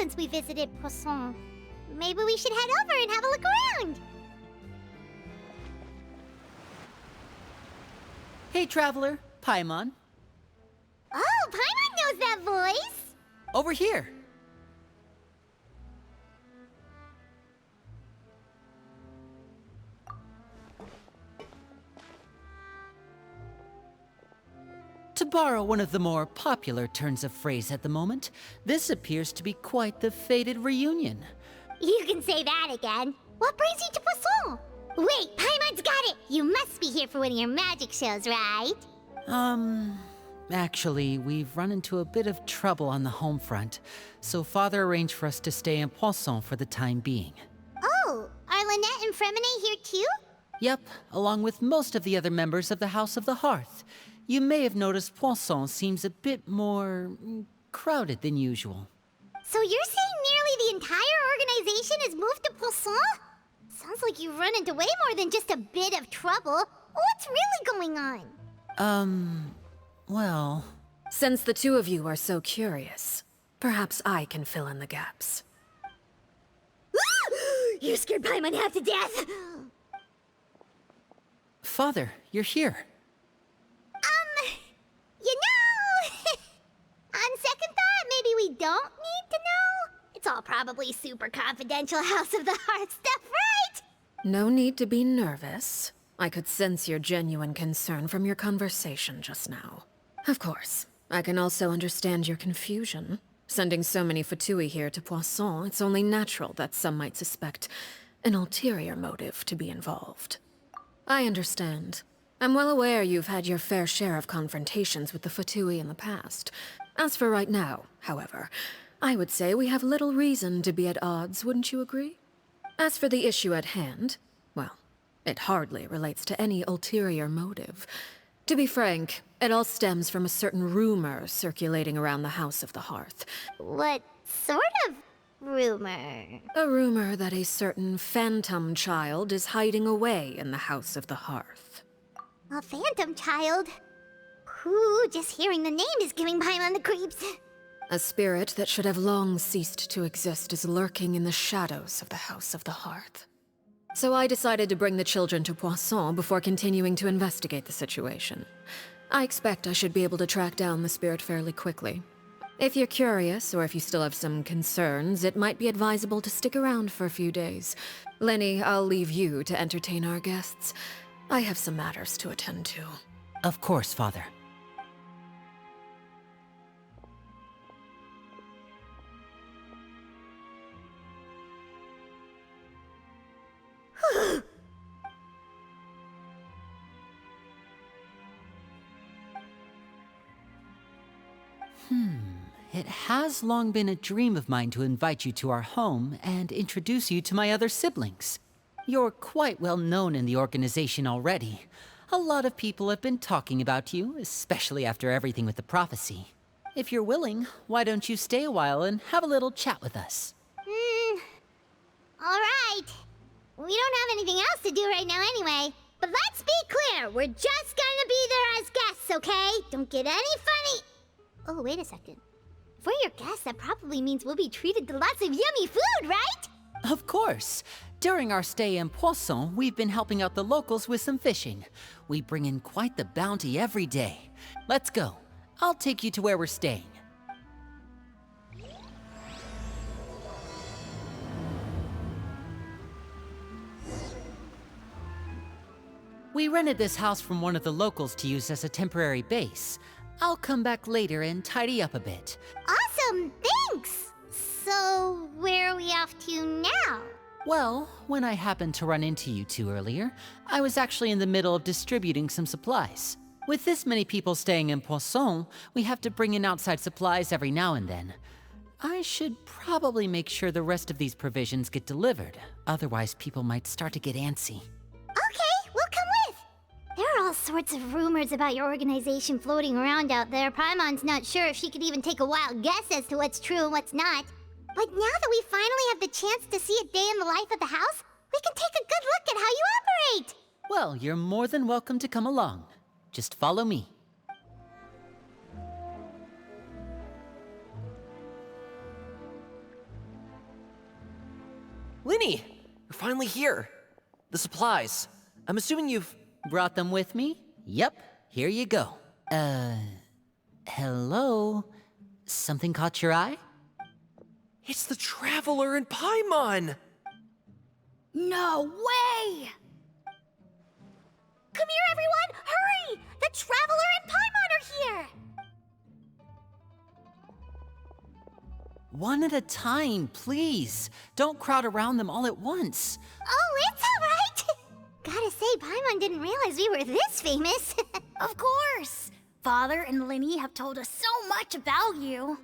since we visited Poisson. Maybe we should head over and have a look around. Hey, traveler, Paimon. Oh, Paimon knows that voice! Over here. To borrow one of the more popular turns of phrase at the moment, this appears to be quite the fated reunion. You can say that again. What brings you to Poisson? Wait, Paimon's got it! You must be here for one of your magic shows, right? Actually, we've run into a bit of trouble on the home front, so Father arranged for us to stay in Poisson for the time being. Oh, are Lynette and Fremine here too? Yep, along with most of the other members of the House of the Hearth. You may have noticed Poisson seems a bit more crowded than usual. So you're saying nearly the entire organization has moved to Poisson? Sounds like you've run into way more than just a bit of trouble. What's really going on? Well... Since the two of you are so curious, perhaps I can fill in the gaps. You scared Paimon half to death! Father, you're here. You know... On second thought, maybe we don't need to know? It's all probably super confidential House of the Hearth stuff, right? No need to be nervous. I could sense your genuine concern from your conversation just now. Of course, I can also understand your confusion. Sending so many Fatui here to Poisson, it's only natural that some might suspect an ulterior motive to be involved. I understand. I'm well aware you've had your fair share of confrontations with the Fatui in the past. As for right now, however, I would say we have little reason to be at odds, wouldn't you agree? As for the issue at hand, well, it hardly relates to any ulterior motive. To be frank, it all stems from a certain rumor circulating around the House of the Hearth. What sort of rumor? A rumor that a certain phantom child is hiding away in the House of the Hearth. A phantom child? Ooh, just hearing the name is giving Paimon the creeps. A spirit that should have long ceased to exist is lurking in the shadows of the House of the Hearth. So I decided to bring the children to Poisson before continuing to investigate the situation. I expect I should be able to track down the spirit fairly quickly. If you're curious, or if you still have some concerns, it might be advisable to stick around for a few days. Lenny, I'll leave you to entertain our guests. I have some matters to attend to. Of course, Father. It has long been a dream of mine to invite you to our home and introduce you to my other siblings. You're quite well known in the organization already. A lot of people have been talking about you, especially after everything with the prophecy. If you're willing, why don't you stay a while and have a little chat with us? Alright. We don't have anything else to do right now anyway. But let's be clear, we're just gonna be there as guests, okay? Don't get any funny... Oh, wait a second. If we're your guests, that probably means we'll be treated to lots of yummy food, right? Of course. During our stay in Poisson, we've been helping out the locals with some fishing. We bring in quite the bounty every day. Let's go. I'll take you to where we're staying. We rented this house from one of the locals to use as a temporary base. I'll come back later and tidy up a bit. Awesome, thanks! So, where are we off to now? Well, when I happened to run into you two earlier, I was actually in the middle of distributing some supplies. With this many people staying in Poisson, we have to bring in outside supplies every now and then. I should probably make sure the rest of these provisions get delivered, otherwise people might start to get antsy. Okay, we'll come with! There are all sorts of rumors about your organization floating around out there. Paimon's not sure if she could even take a wild guess as to what's true and what's not. But now that we finally have the chance to see a day in the life of the house, we can take a good look at how you operate! Well, you're more than welcome to come along. Just follow me. Linny! You're finally here. The supplies. I'm assuming you've... Brought them with me? Yep, here you go. Hello? Something caught your eye? It's the Traveler and Paimon! No way! Come here, everyone! Hurry! The Traveler and Paimon are here! One at a time, please. Don't crowd around them all at once. Oh, it's all right! Gotta say, Paimon didn't realize we were this famous. Of course! Father and Linny have told us so much about you.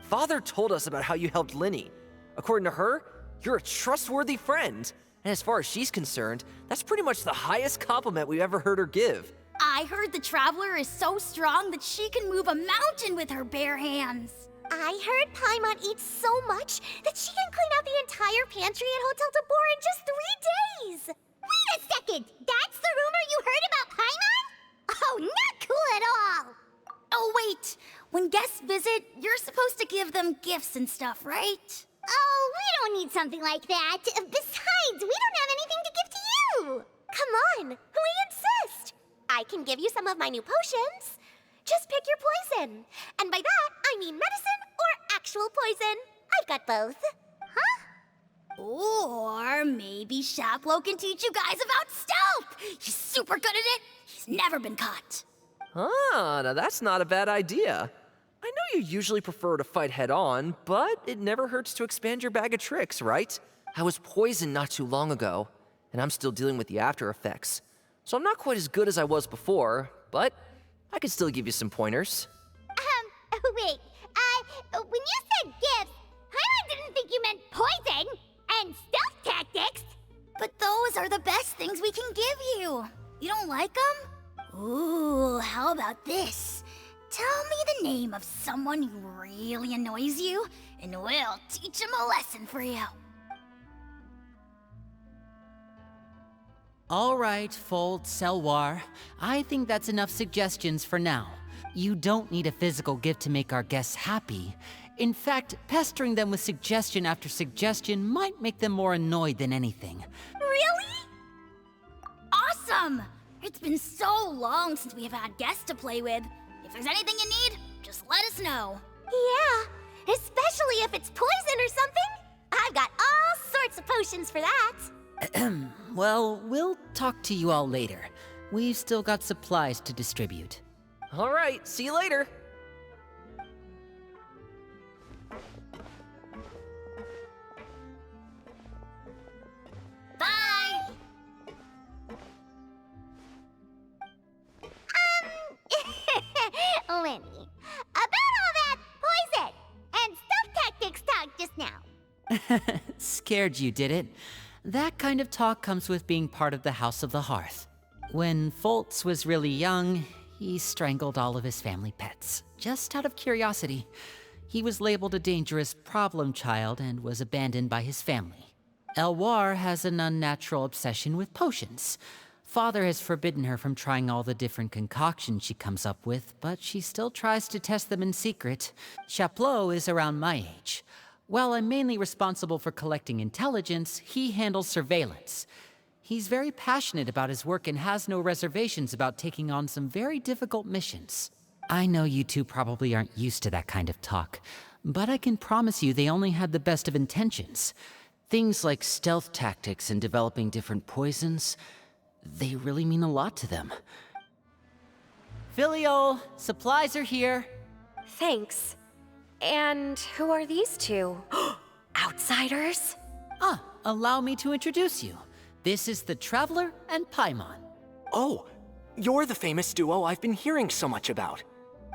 Father told us about how you helped Linny. According to her, you're a trustworthy friend. And as far as she's concerned, that's pretty much the highest compliment we've ever heard her give. I heard the Traveler is so strong that she can move a mountain with her bare hands. I heard Paimon eats so much that she can clean out the entire pantry at Hotel de Boer in just 3 days. Wait a second! That's the rumor you heard about Paimon? Oh, not cool at all! Oh, wait. When guests visit, you're supposed to give them gifts and stuff, right? Oh, we don't need something like that. Besides, we don't have anything to give to you. Come on, we insist. I can give you some of my new potions. Just pick your poison. And by that, I mean medicine or actual poison. I've got both. Huh? Or maybe Shaplo can teach you guys about stealth. He's super good at it. He's never been caught. Ah, now that's not a bad idea. I know you usually prefer to fight head-on, but it never hurts to expand your bag of tricks, right? I was poisoned not too long ago, and I'm still dealing with the after effects. So I'm not quite as good as I was before, but I can still give you some pointers. Wait, when you said gifts, Paimon didn't think you meant poison and stealth tactics. But those are the best things we can give you. You don't like them? Ooh, how about this? Tell me the name of someone who really annoys you, and we'll teach him a lesson for you. All right, Fold, Selwar. I think that's enough suggestions for now. You don't need a physical gift to make our guests happy. In fact, pestering them with suggestion after suggestion might make them more annoyed than anything. Really? Awesome! It's been so long since we have had guests to play with. If there's anything you need, just let us know. Yeah, especially if it's poison or something. I've got all sorts of potions for that. Well, we'll talk to you all later. We've still got supplies to distribute. All right, see you later. Bye! Lenny, about all that poison and stealth tactics talk just now. Scared you, did it? That kind of talk comes with being part of the House of the Hearth. When Foltz was really young, he strangled all of his family pets, just out of curiosity. He was labeled a dangerous problem child and was abandoned by his family. Elwar has an unnatural obsession with potions. Father has forbidden her from trying all the different concoctions she comes up with, but she still tries to test them in secret. Chaplot is around my age. While I'm mainly responsible for collecting intelligence, he handles surveillance. He's very passionate about his work and has no reservations about taking on some very difficult missions. I know you two probably aren't used to that kind of talk, but I can promise you they only had the best of intentions. Things like stealth tactics and developing different poisons, they really mean a lot to them. Filiol, supplies are here. Thanks. And who are these two? Outsiders? Allow me to introduce you. This is the Traveler and Paimon. Oh, you're the famous duo I've been hearing so much about.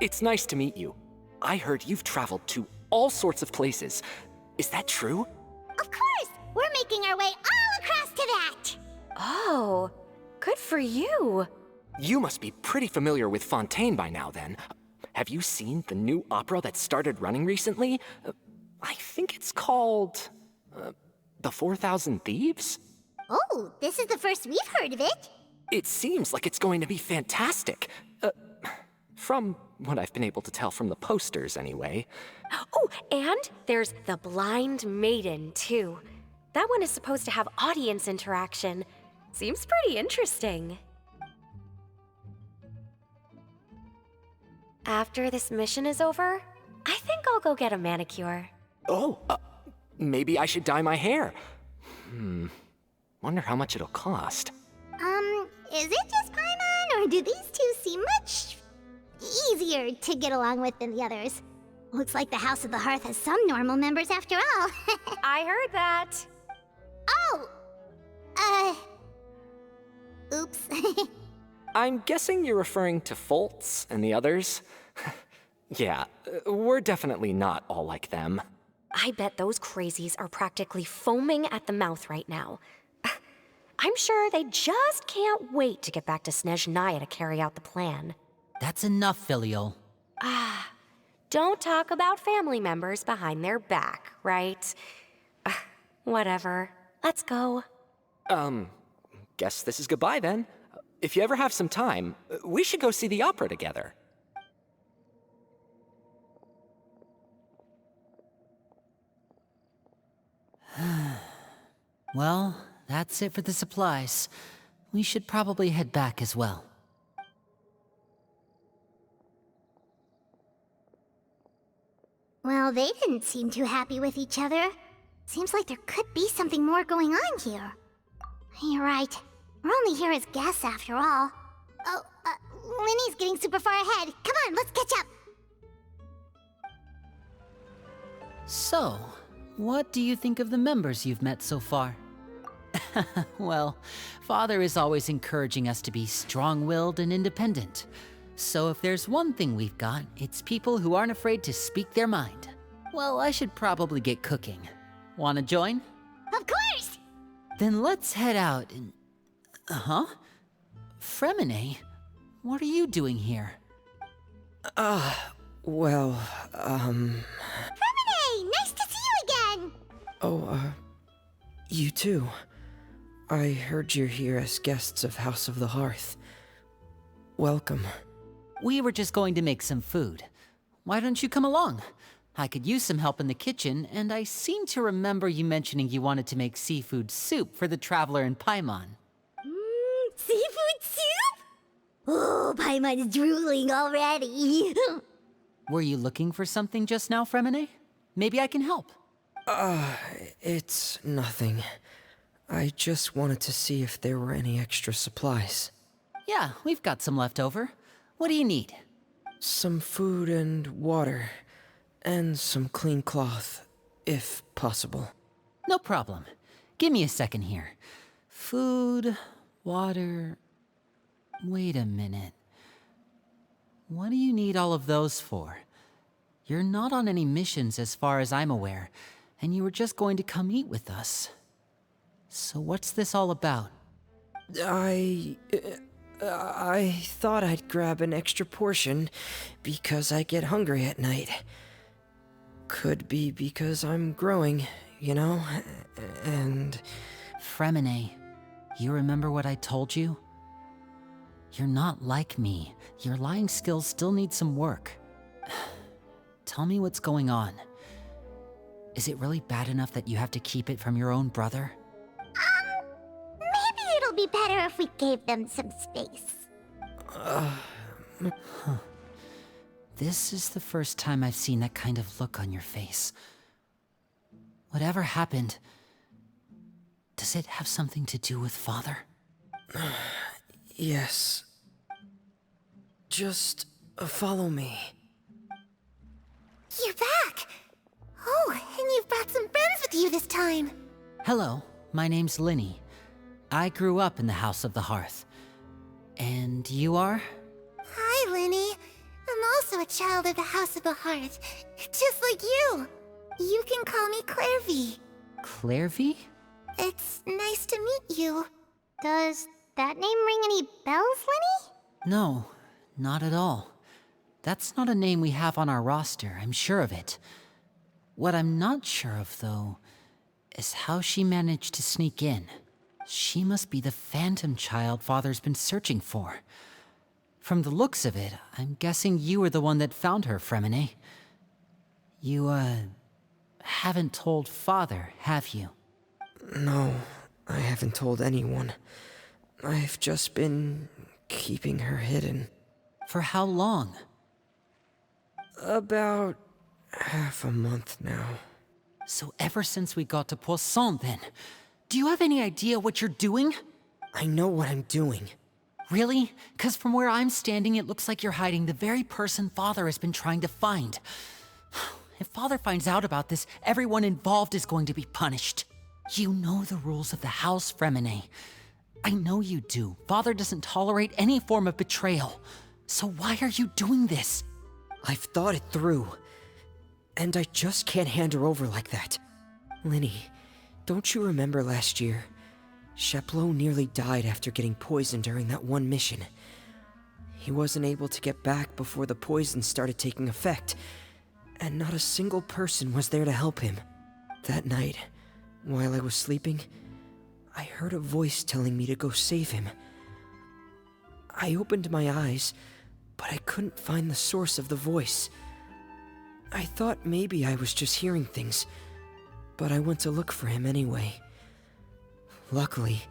It's nice to meet you. I heard you've traveled to all sorts of places. Is that true? Of course! We're making our way all across to that! Oh, good for you. You must be pretty familiar with Fontaine by now then. Have you seen the new opera that started running recently? I think it's called... The 4,000 Thieves? Oh, this is the first we've heard of it. It seems like it's going to be fantastic. From what I've been able to tell from the posters, anyway. Oh, and there's the Blind Maiden, too. That one is supposed to have audience interaction. Seems pretty interesting. After this mission is over, I think I'll go get a manicure. Oh, maybe I should dye my hair. Wonder how much it'll cost. Is it just Paimon, or do these two seem much easier to get along with than the others? Looks like the House of the Hearth has some normal members after all. I heard that. Oh! Oops. I'm guessing you're referring to Foltz and the others? Yeah, we're definitely not all like them. I bet those crazies are practically foaming at the mouth right now. I'm sure they just can't wait to get back to Snezhnaya to carry out the plan. That's enough, Filial. Don't talk about family members behind their back, right? Whatever. Let's go. Guess this is goodbye then. If you ever have some time, we should go see the opera together. Well, that's it for the supplies. We should probably head back as well. Well, they didn't seem too happy with each other. Seems like there could be something more going on here. You're right. We're only here as guests after all. Oh, Linny's getting super far ahead. Come on, let's catch up. So, what do you think of the members you've met so far? Well, Father is always encouraging us to be strong-willed and independent. So if there's one thing we've got, it's people who aren't afraid to speak their mind. Well, I should probably get cooking. Wanna join? Of course! Then let's head out and... Fremine? What are you doing here? Well, Fremine! Nice to see you again! You too. I heard you're here as guests of House of the Hearth. Welcome. We were just going to make some food. Why don't you come along? I could use some help in the kitchen, and I seem to remember you mentioning you wanted to make seafood soup for the traveler in Paimon. Seafood soup? Oh, Paimon's drooling already. Were you looking for something just now, Fremine? Maybe I can help. It's nothing. I just wanted to see if there were any extra supplies. Yeah, we've got some left over. What do you need? Some food and water. And some clean cloth, if possible. No problem. Give me a second here. Food, water... Wait a minute. What do you need all of those for? You're not on any missions as far as I'm aware, and you were just going to come eat with us. So what's this all about? I thought I'd grab an extra portion because I get hungry at night. Could be because I'm growing, you know, and... Fremine, you remember what I told you? You're not like me. Your lying skills still need some work. Tell me what's going on. Is it really bad enough that you have to keep it from your own brother? Maybe it'll be better if we gave them some space. This is the first time I've seen that kind of look on your face. Whatever happened, does it have something to do with Father? Yes. Just follow me. You're back! Oh, and you've brought some friends with you this time. Hello, my name's Linny. I grew up in the House of the Hearth. And you are? Hi, Linny. I'm also a child of the House of the Hearth, just like you. You can call me Clairvy. Clairvy? It's nice to meet you. Does that name ring any bells, Linny? No, not at all. That's not a name we have on our roster, I'm sure of it. What I'm not sure of, though, is how she managed to sneak in. She must be the phantom child Father's been searching for. From the looks of it, I'm guessing you were the one that found her, Fremine. You, haven't told Father, have you? No, I haven't told anyone. I've just been keeping her hidden. For how long? About half a month now. So ever since we got to Poisson, then. Do you have any idea what you're doing? I know what I'm doing. Really? 'Cause from where I'm standing, it looks like you're hiding the very person Father has been trying to find. If Father finds out about this, everyone involved is going to be punished. You know the rules of the house, Fremine. I know you do. Father doesn't tolerate any form of betrayal. So why are you doing this? I've thought it through. And I just can't hand her over like that. Linny, don't you remember last year? Sheplo nearly died after getting poisoned during that one mission. He wasn't able to get back before the poison started taking effect, and not a single person was there to help him. That night, while I was sleeping, I heard a voice telling me to go save him. I opened my eyes, but I couldn't find the source of the voice. I thought maybe I was just hearing things, but I went to look for him anyway. Luckily,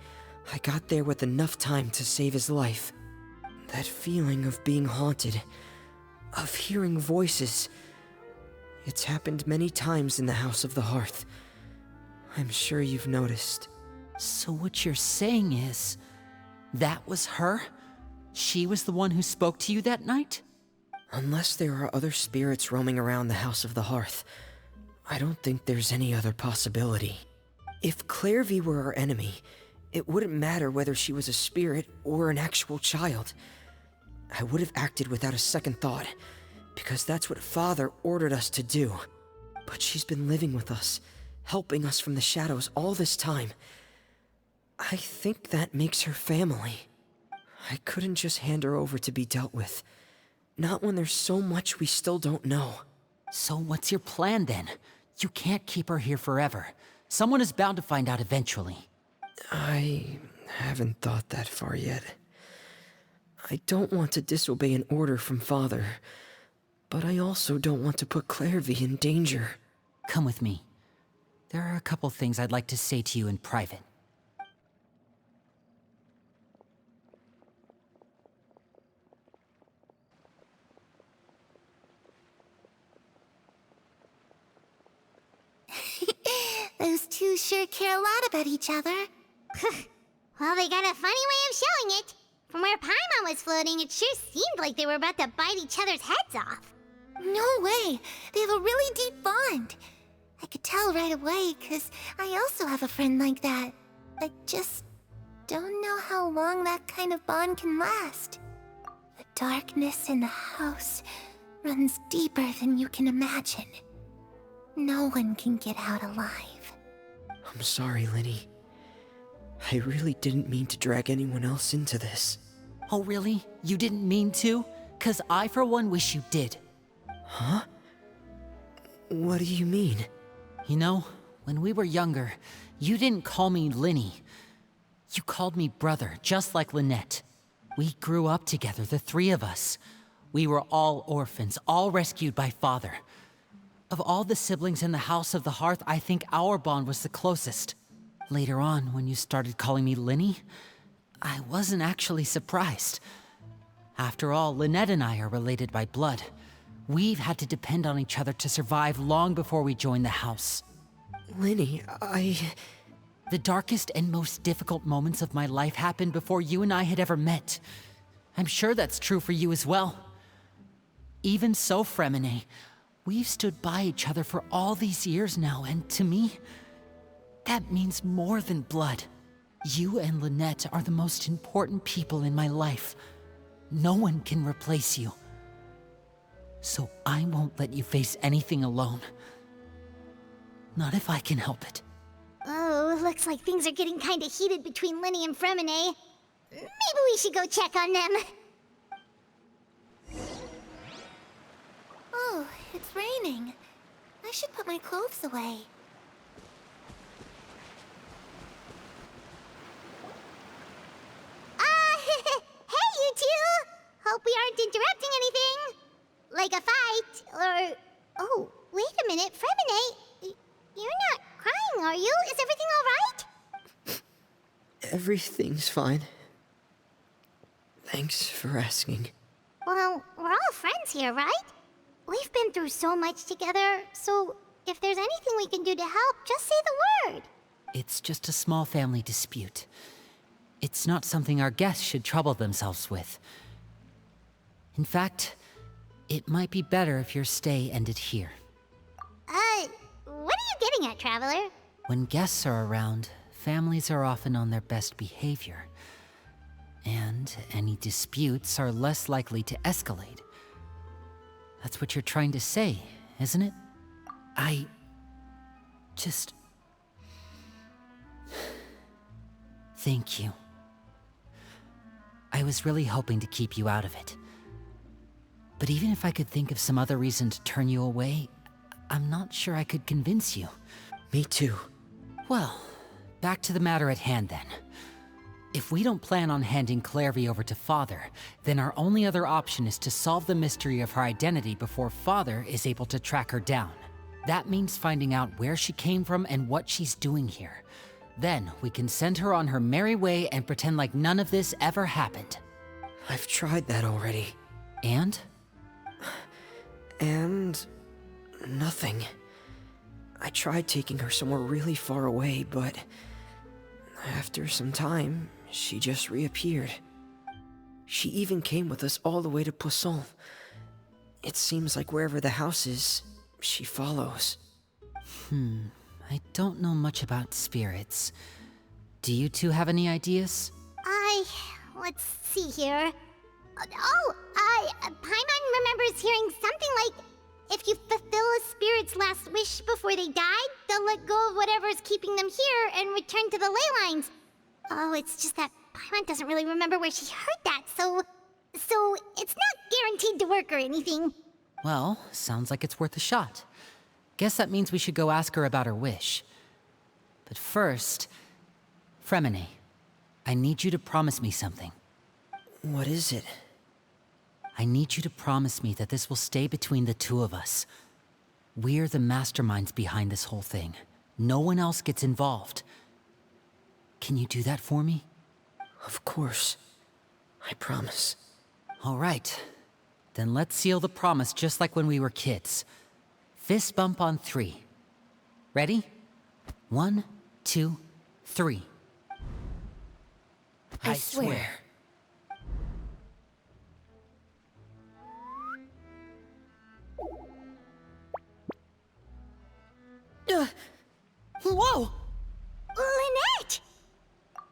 I got there with enough time to save his life. That feeling of being haunted, of hearing voices, it's happened many times in the House of the Hearth. I'm sure you've noticed. So what you're saying is, that was her? She was the one who spoke to you that night? Unless there are other spirits roaming around the House of the Hearth, I don't think there's any other possibility. If Clairvy were our enemy, it wouldn't matter whether she was a spirit or an actual child. I would have acted without a second thought, because that's what Father ordered us to do. But she's been living with us, helping us from the shadows all this time. I think that makes her family. I couldn't just hand her over to be dealt with. Not when there's so much we still don't know. So what's your plan then? You can't keep her here forever. Someone is bound to find out eventually. I haven't thought that far yet. I don't want to disobey an order from Father, but I also don't want to put Clairvy in danger. Come with me. There are a couple things I'd like to say to you in private. Those two sure care a lot about each other. Well, they got a funny way of showing it. From where Paimon was floating, it sure seemed like they were about to bite each other's heads off. No way! They have a really deep bond. I could tell right away, because I also have a friend like that. I just don't know how long that kind of bond can last. The darkness in the house runs deeper than you can imagine. No one can get out alive. I'm sorry, Linny. I really didn't mean to drag anyone else into this. Oh really? You didn't mean to? 'Cause I for one wish you did. Huh? What do you mean? You know, when we were younger, you didn't call me Linny. You called me brother, just like Lynette. We grew up together, the three of us. We were all orphans, all rescued by Father. Of all the siblings in the House of the Hearth, I think our bond was the closest. Later on, when you started calling me Linny, I wasn't actually surprised. After all, Lynette and I are related by blood. We've had to depend on each other to survive long before we joined the house. Linny, The darkest and most difficult moments of my life happened before you and I had ever met. I'm sure that's true for you as well. Even so, Fremine, we've stood by each other for all these years now, and to me, that means more than blood. You and Lynette are the most important people in my life. No one can replace you. So I won't let you face anything alone. Not if I can help it. Oh, looks like things are getting kinda heated between Linny and Fremine. Maybe we should go check on them. Oh, it's raining. I should put my clothes away. Hey, you two! Hope we aren't interrupting anything. Like a fight, or... Oh, wait a minute, Fremine. You're not crying, are you? Is everything all right? Everything's fine. Thanks for asking. Well, we're all friends here, right? We've been through so much together, so if there's anything we can do to help, just say the word. It's just a small family dispute. It's not something our guests should trouble themselves with. In fact, it might be better if your stay ended here. What are you getting at, Traveler? When guests are around, families are often on their best behavior. And any disputes are less likely to escalate. That's what you're trying to say, isn't it? I just... Thank you. I was really hoping to keep you out of it. But even if I could think of some other reason to turn you away, I'm not sure I could convince you. Me too. Well, back to the matter at hand then. If we don't plan on handing Clairvy over to Father, then our only other option is to solve the mystery of her identity before Father is able to track her down. That means finding out where she came from and what she's doing here. Then we can send her on her merry way and pretend like none of this ever happened. I've tried that already. And? And... nothing. I tried taking her somewhere really far away, but... after some time, she just reappeared. She even came with us all the way to Poisson. It seems like wherever the house is, she follows. I don't know much about spirits. Do you two have any ideas? Let's see here. Paimon remembers hearing something like, if you fulfill a spirit's last wish before they died, they'll let go of whatever's keeping them here and return to the ley lines. Oh, it's just that Paimon doesn't really remember where she heard that, so it's not guaranteed to work or anything. Well, sounds like it's worth a shot. Guess that means we should go ask her about her wish. But first, Fremine, I need you to promise me something. What is it? I need you to promise me that this will stay between the two of us. We're the masterminds behind this whole thing. No one else gets involved. Can you do that for me? Of course. I promise. All right. Then let's seal the promise just like when we were kids. Fist bump on 3. Ready? 1, 2, 3. I swear. Whoa! Lynette!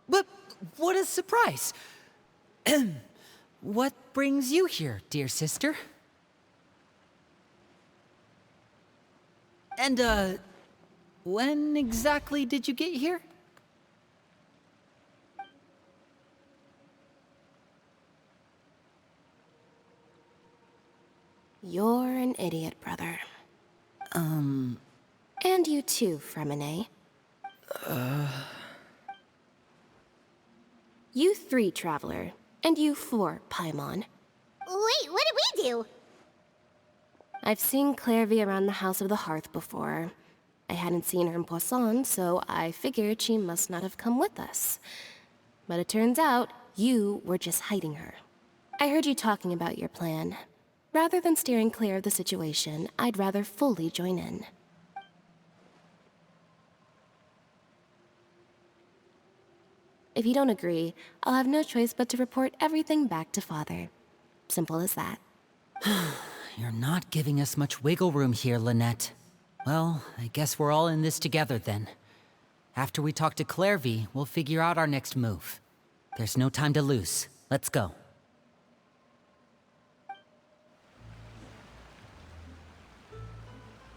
But what a surprise! What brings you here, dear sister? And, when exactly did you get here? You're an idiot, brother. And you too, Fremine. You 3, Traveler. And you 4, Paimon. Wait, what did we do? I've seen Clairvy around the House of the Hearth before. I hadn't seen her in Poisson, so I figured she must not have come with us. But it turns out, you were just hiding her. I heard you talking about your plan. Rather than steering clear of the situation, I'd rather fully join in. If you don't agree, I'll have no choice but to report everything back to Father. Simple as that. You're not giving us much wiggle room here, Lynette. Well, I guess we're all in this together then. After we talk to Clairvy, we'll figure out our next move. There's no time to lose. Let's go.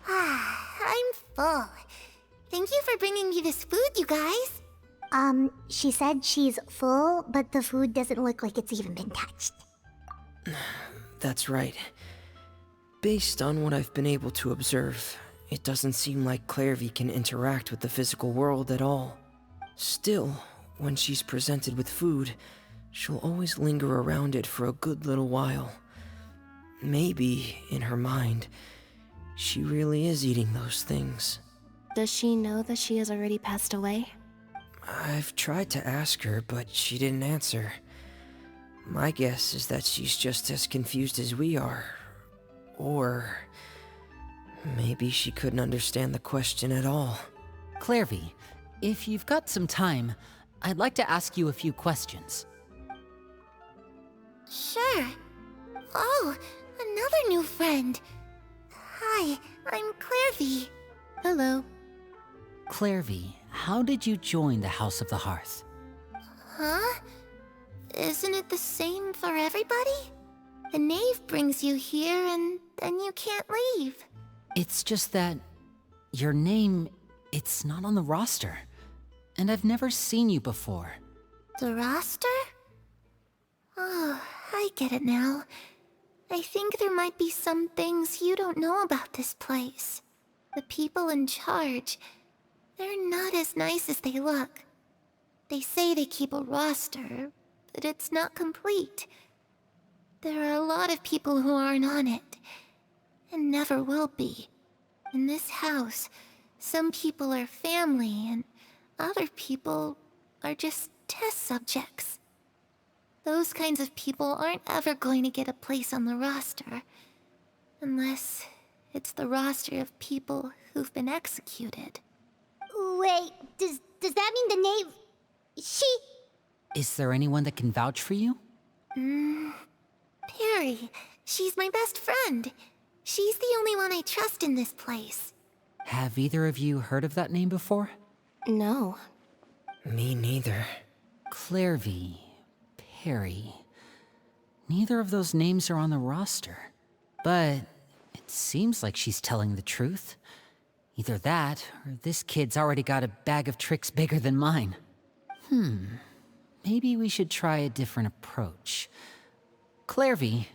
I'm full. Thank you for bringing me this food, you guys. She said she's full, but the food doesn't look like it's even been touched. That's right. Based on what I've been able to observe, it doesn't seem like Clairvy can interact with the physical world at all. Still, when she's presented with food, she'll always linger around it for a good little while. Maybe, in her mind, she really is eating those things. Does she know that she has already passed away? I've tried to ask her, but she didn't answer. My guess is that she's just as confused as we are. Or maybe she couldn't understand the question at all. Clairvy, if you've got some time, I'd like to ask you a few questions. Sure. Oh, another new friend. Hi, I'm Clairvy. Hello. Clairvy, how did you join the House of the Hearth? Huh? Isn't it the same for everybody? The Knave brings you here and then you can't leave. It's just that your name, it's not on the roster. And I've never seen you before. The roster? Oh, I get it now. I think there might be some things you don't know about this place. The people in charge, they're not as nice as they look. They say they keep a roster, but it's not complete. There are a lot of people who aren't on it, and never will be. In this house, some people are family, and other people are just test subjects. Those kinds of people aren't ever going to get a place on the roster, unless it's the roster of people who've been executed. Wait, does that mean the Knave... She... Is there anyone that can vouch for you? Perry, she's my best friend. She's the only one I trust in this place. Have either of you heard of that name before? No. Me neither. Clairvy, Perry. Neither of those names are on the roster. But it seems like she's telling the truth. Either that, or this kid's already got a bag of tricks bigger than mine. Maybe we should try a different approach. Clairvy,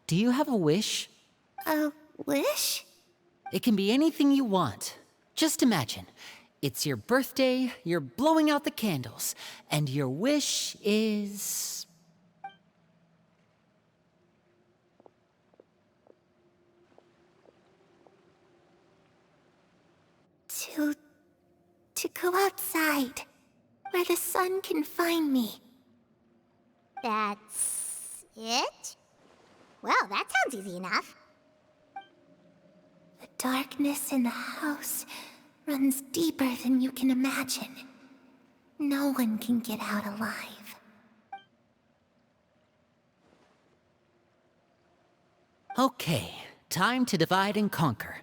do you have a wish? A wish? It can be anything you want. Just imagine, it's your birthday, you're blowing out the candles, and your wish is... To go outside, where the sun can find me. That's... it? Well, that sounds easy enough. The darkness in the house runs deeper than you can imagine. No one can get out alive. Okay, time to divide and conquer.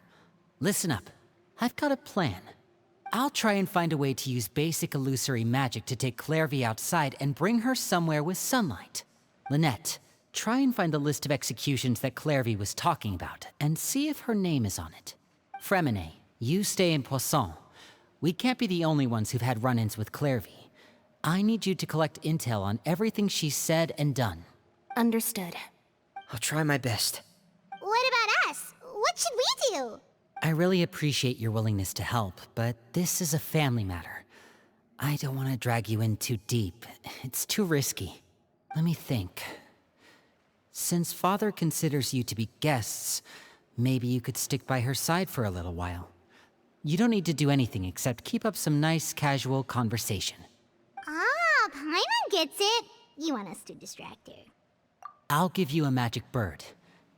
Listen up, I've got a plan. I'll try and find a way to use basic illusory magic to take Clairvy outside and bring her somewhere with sunlight. Lynette, try and find the list of executions that Clairvy was talking about, and see if her name is on it. Fremine, you stay in Poisson. We can't be the only ones who've had run-ins with Clairvy. I need you to collect intel on everything she's said and done. Understood. I'll try my best. What about us? What should we do? I really appreciate your willingness to help, but this is a family matter. I don't want to drag you in too deep. It's too risky. Let me think. Since Father considers you to be guests, maybe you could stick by her side for a little while. You don't need to do anything except keep up some nice, casual conversation. Ah, Paimon gets it. You want us to distract her. I'll give you a magic bird.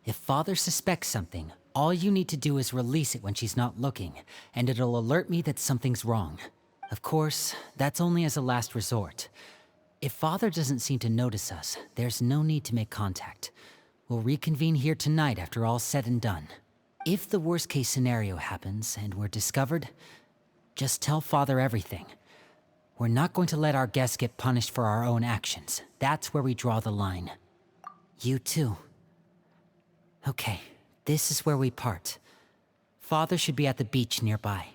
If Father suspects something, all you need to do is release it when she's not looking, and it'll alert me that something's wrong. Of course, that's only as a last resort. If Father doesn't seem to notice us, there's no need to make contact. We'll reconvene here tonight after all's said and done. If the worst-case scenario happens and we're discovered, just tell Father everything. We're not going to let our guests get punished for our own actions. That's where we draw the line. You too. Okay, this is where we part. Father should be at the beach nearby.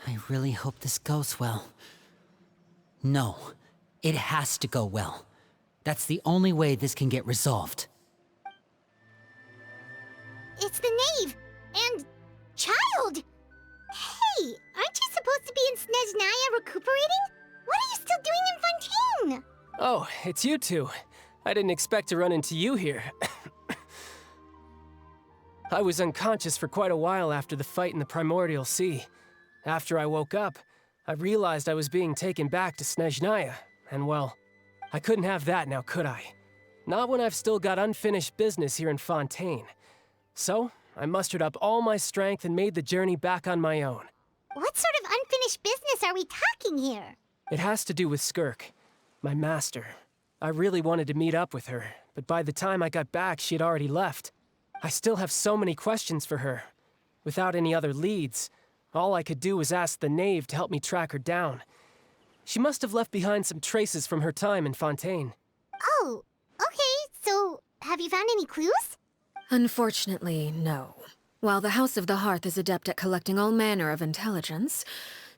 I really hope this goes well. No, it has to go well. That's the only way this can get resolved. It's the Knave! And... child! Hey, aren't you supposed to be in Snezhnaya recuperating? What are you still doing in Fontaine? Oh, it's you two. I didn't expect to run into you here. I was unconscious for quite a while after the fight in the Primordial Sea. After I woke up, I realized I was being taken back to Snezhnaya, and well, I couldn't have that now, could I? Not when I've still got unfinished business here in Fontaine. So, I mustered up all my strength and made the journey back on my own. What sort of unfinished business are we talking here? It has to do with Skirk, my master. I really wanted to meet up with her, but by the time I got back, she had already left. I still have so many questions for her. Without any other leads, all I could do was ask the Knave to help me track her down. She must have left behind some traces from her time in Fontaine. Oh, okay, so have you found any clues? Unfortunately, no. While the House of the Hearth is adept at collecting all manner of intelligence,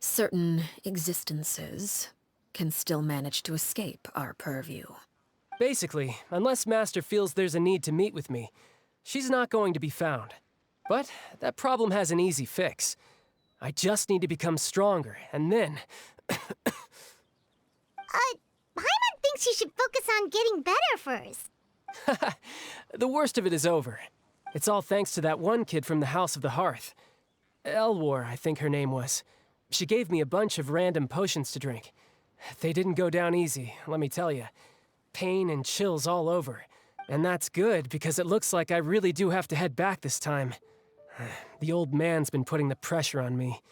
certain existences can still manage to escape our purview. Basically, unless Master feels there's a need to meet with me, she's not going to be found. But that problem has an easy fix. I just need to become stronger, and then... Paimon thinks you should focus on getting better first. The worst of it is over. It's all thanks to that one kid from the House of the Hearth. Elwar, I think her name was. She gave me a bunch of random potions to drink. They didn't go down easy, let me tell you. Pain and chills all over. And that's good, because it looks like I really do have to head back this time. The old man's been putting the pressure on me.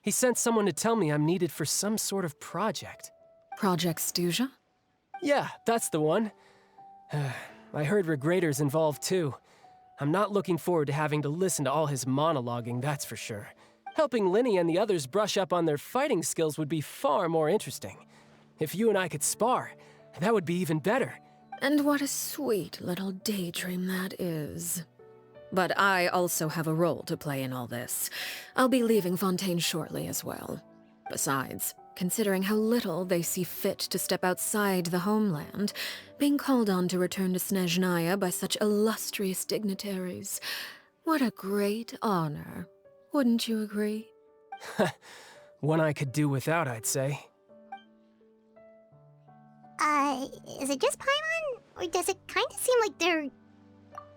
He sent someone to tell me I'm needed for some sort of project. Project Stuja? Yeah, that's the one. I heard Regrader's involved too. I'm not looking forward to having to listen to all his monologuing, that's for sure. Helping Linny and the others brush up on their fighting skills would be far more interesting. If you and I could spar, that would be even better. And what a sweet little daydream that is. But I also have a role to play in all this. I'll be leaving Fontaine shortly as well. Besides, considering how little they see fit to step outside the homeland, being called on to return to Snezhnaya by such illustrious dignitaries, what a great honor. Wouldn't you agree? One I could do without, I'd say. Is it just Paimon? Or does it kind of seem like they're...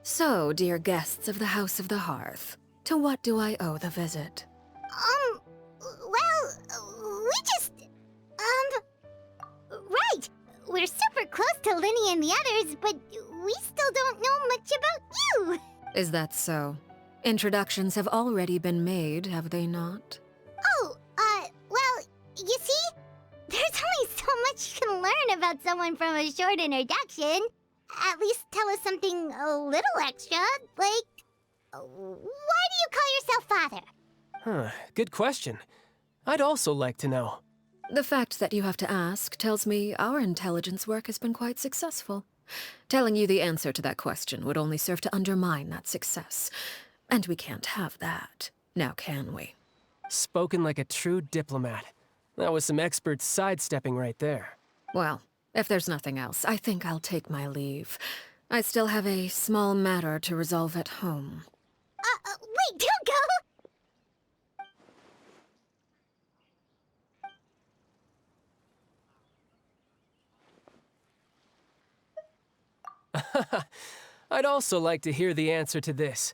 So, dear guests of the House of the Hearth, to what do I owe the visit? Well, we just... Right! We're super close to Linny and the others, but we still don't know much about you! Is that so? Introductions have already been made, have they not? Oh, well, you see? There's only so much you can learn about someone from a short introduction. At least tell us something a little extra, like... Why do you call yourself father? Huh, good question. I'd also like to know. The fact that you have to ask tells me our intelligence work has been quite successful. Telling you the answer to that question would only serve to undermine that success. And we can't have that, now can we? Spoken like a true diplomat. That was some expert sidestepping right there. Well, if there's nothing else, I think I'll take my leave. I still have a small matter to resolve at home. Wait, don't go! I'd also like to hear the answer to this.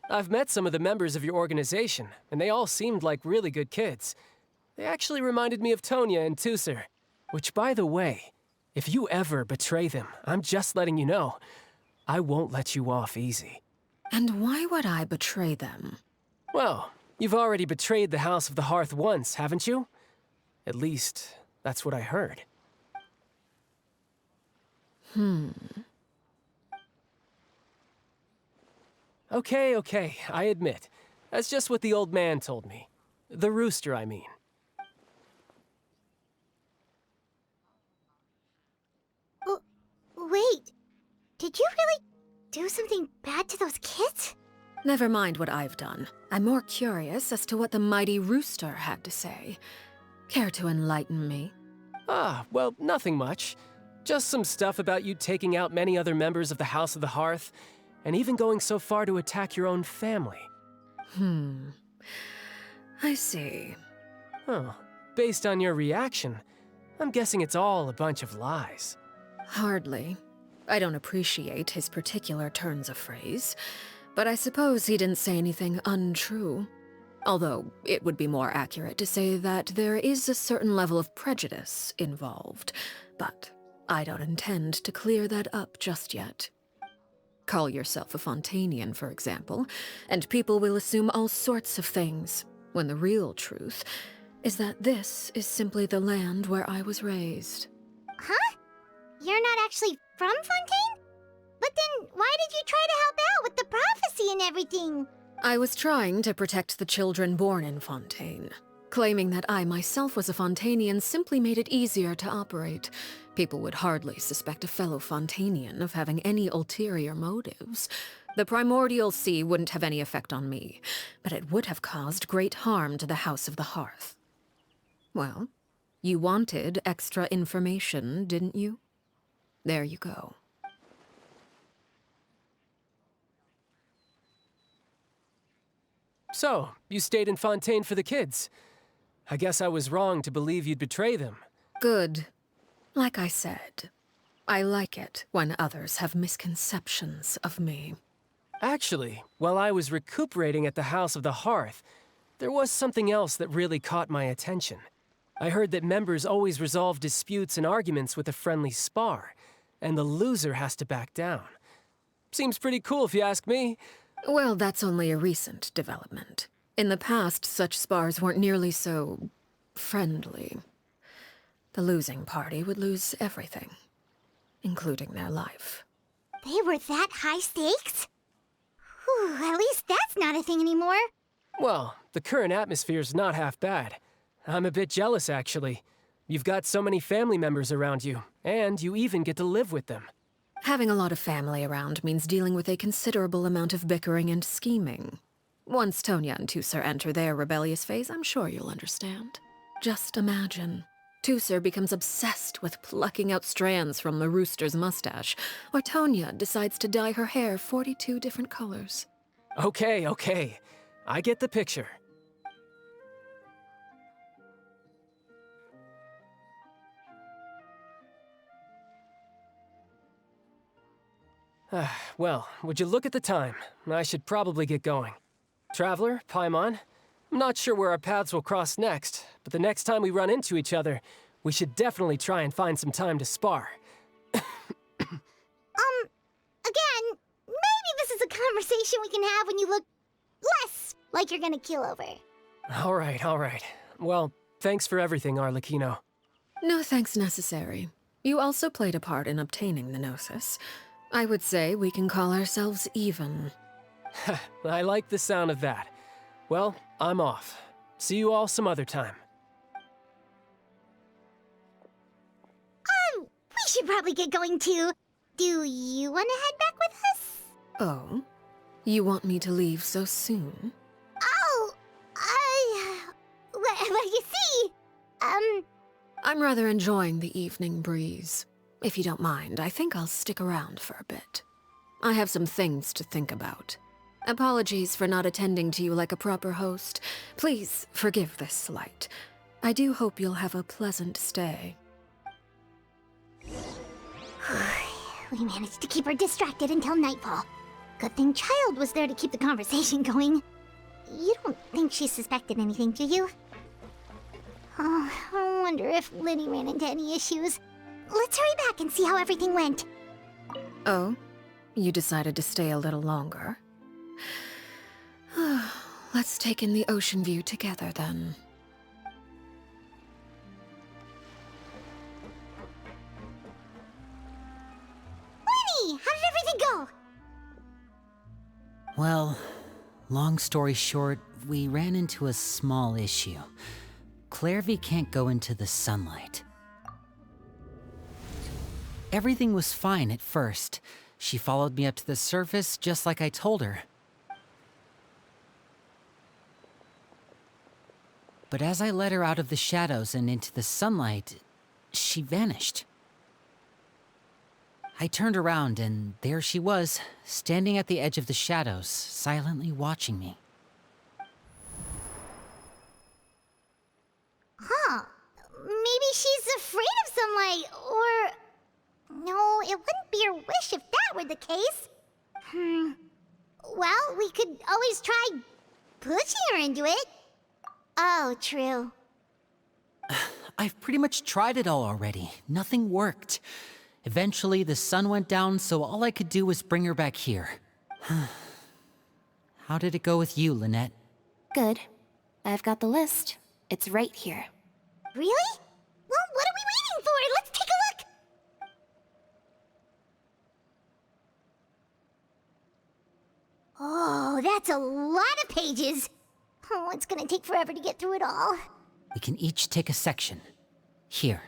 I've met some of the members of your organization, and they all seemed like really good kids. They actually reminded me of Tonya and Tusser. Which, by the way, if you ever betray them, I'm just letting you know, I won't let you off easy. And why would I betray them? Well, you've already betrayed the House of the Hearth once, haven't you? At least, that's what I heard. Okay, I admit. That's just what the old man told me. The rooster, I mean. Wait, did you really do something bad to those kids? Never mind what I've done. I'm more curious as to what the mighty rooster had to say. Care to enlighten me? Well, nothing much. Just some stuff about you taking out many other members of the House of the Hearth, and even going so far to attack your own family. I see. Oh, based on your reaction, I'm guessing it's all a bunch of lies. Hardly. I don't appreciate his particular turns of phrase, but I suppose he didn't say anything untrue. Although, it would be more accurate to say that there is a certain level of prejudice involved, but I don't intend to clear that up just yet. Call yourself a Fontainian, for example, and people will assume all sorts of things, when the real truth is that this is simply the land where I was raised. Huh? You're not actually from Fontaine? But then why did you try to help out with the prophecy and everything? I was trying to protect the children born in Fontaine. Claiming that I myself was a Fontainian simply made it easier to operate. People would hardly suspect a fellow Fontainian of having any ulterior motives. The primordial sea wouldn't have any effect on me, but it would have caused great harm to the House of the Hearth. Well, you wanted extra information, didn't you? There you go. So, you stayed in Fontaine for the kids. I guess I was wrong to believe you'd betray them. Good. Like I said, I like it when others have misconceptions of me. Actually, while I was recuperating at the House of the Hearth, there was something else that really caught my attention. I heard that members always resolve disputes and arguments with a friendly spar, and the loser has to back down. Seems pretty cool if you ask me. Well, that's only a recent development. In the past, such spars weren't nearly so friendly. The losing party would lose everything, including their life. They were that high stakes? Whew, at least that's not a thing anymore. Well, the current atmosphere's not half bad. I'm a bit jealous, actually. You've got so many family members around you, and you even get to live with them. Having a lot of family around means dealing with a considerable amount of bickering and scheming. Once Tonya and Tusser enter their rebellious phase, I'm sure you'll understand. Just imagine. Tusser becomes obsessed with plucking out strands from the rooster's mustache, or Tonya decides to dye her hair 42 different colors. Okay. I get the picture. Well, would you look at the time? I should probably get going. Traveler, Paimon, I'm not sure where our paths will cross next, but the next time we run into each other, we should definitely try and find some time to spar. Again, maybe this is a conversation we can have when you look less like you're gonna keel over. All right. Well, thanks for everything, Arlecchino. No thanks necessary. You also played a part in obtaining the Gnosis. I would say we can call ourselves even. I like the sound of that. Well, I'm off. See you all some other time. We should probably get going too. Do you want to head back with us? Oh? You want me to leave so soon? Oh, well, you see, I'm rather enjoying the evening breeze. If you don't mind, I think I'll stick around for a bit. I have some things to think about. Apologies for not attending to you like a proper host. Please forgive this slight. I do hope you'll have a pleasant stay. we managed to keep her distracted until nightfall. Good thing Child was there to keep the conversation going. You don't think she suspected anything, do you? Oh, I wonder if Liddy ran into any issues. Let's hurry back and see how everything went. Oh? You decided to stay a little longer? Let's take in the ocean view together, then. Winnie, how did everything go? Well, long story short, we ran into a small issue. Clairvy can't go into the sunlight. Everything was fine at first. She followed me up to the surface just like I told her. But as I led her out of the shadows and into the sunlight, she vanished. I turned around and there she was, standing at the edge of the shadows, silently watching me. Huh. Maybe she's afraid of sunlight, or... No, it wouldn't be her wish if that were the case. Well, we could always try pushing her into it. Oh, true. I've pretty much tried it all already. Nothing worked. Eventually, the sun went down, so all I could do was bring her back here. How did it go with you, Lynette? Good. I've got the list. It's right here. Really? Well, what are we waiting for? Let's take a look! Oh, that's a lot of pages. Oh, it's gonna take forever to get through it all. We can each take a section. Here.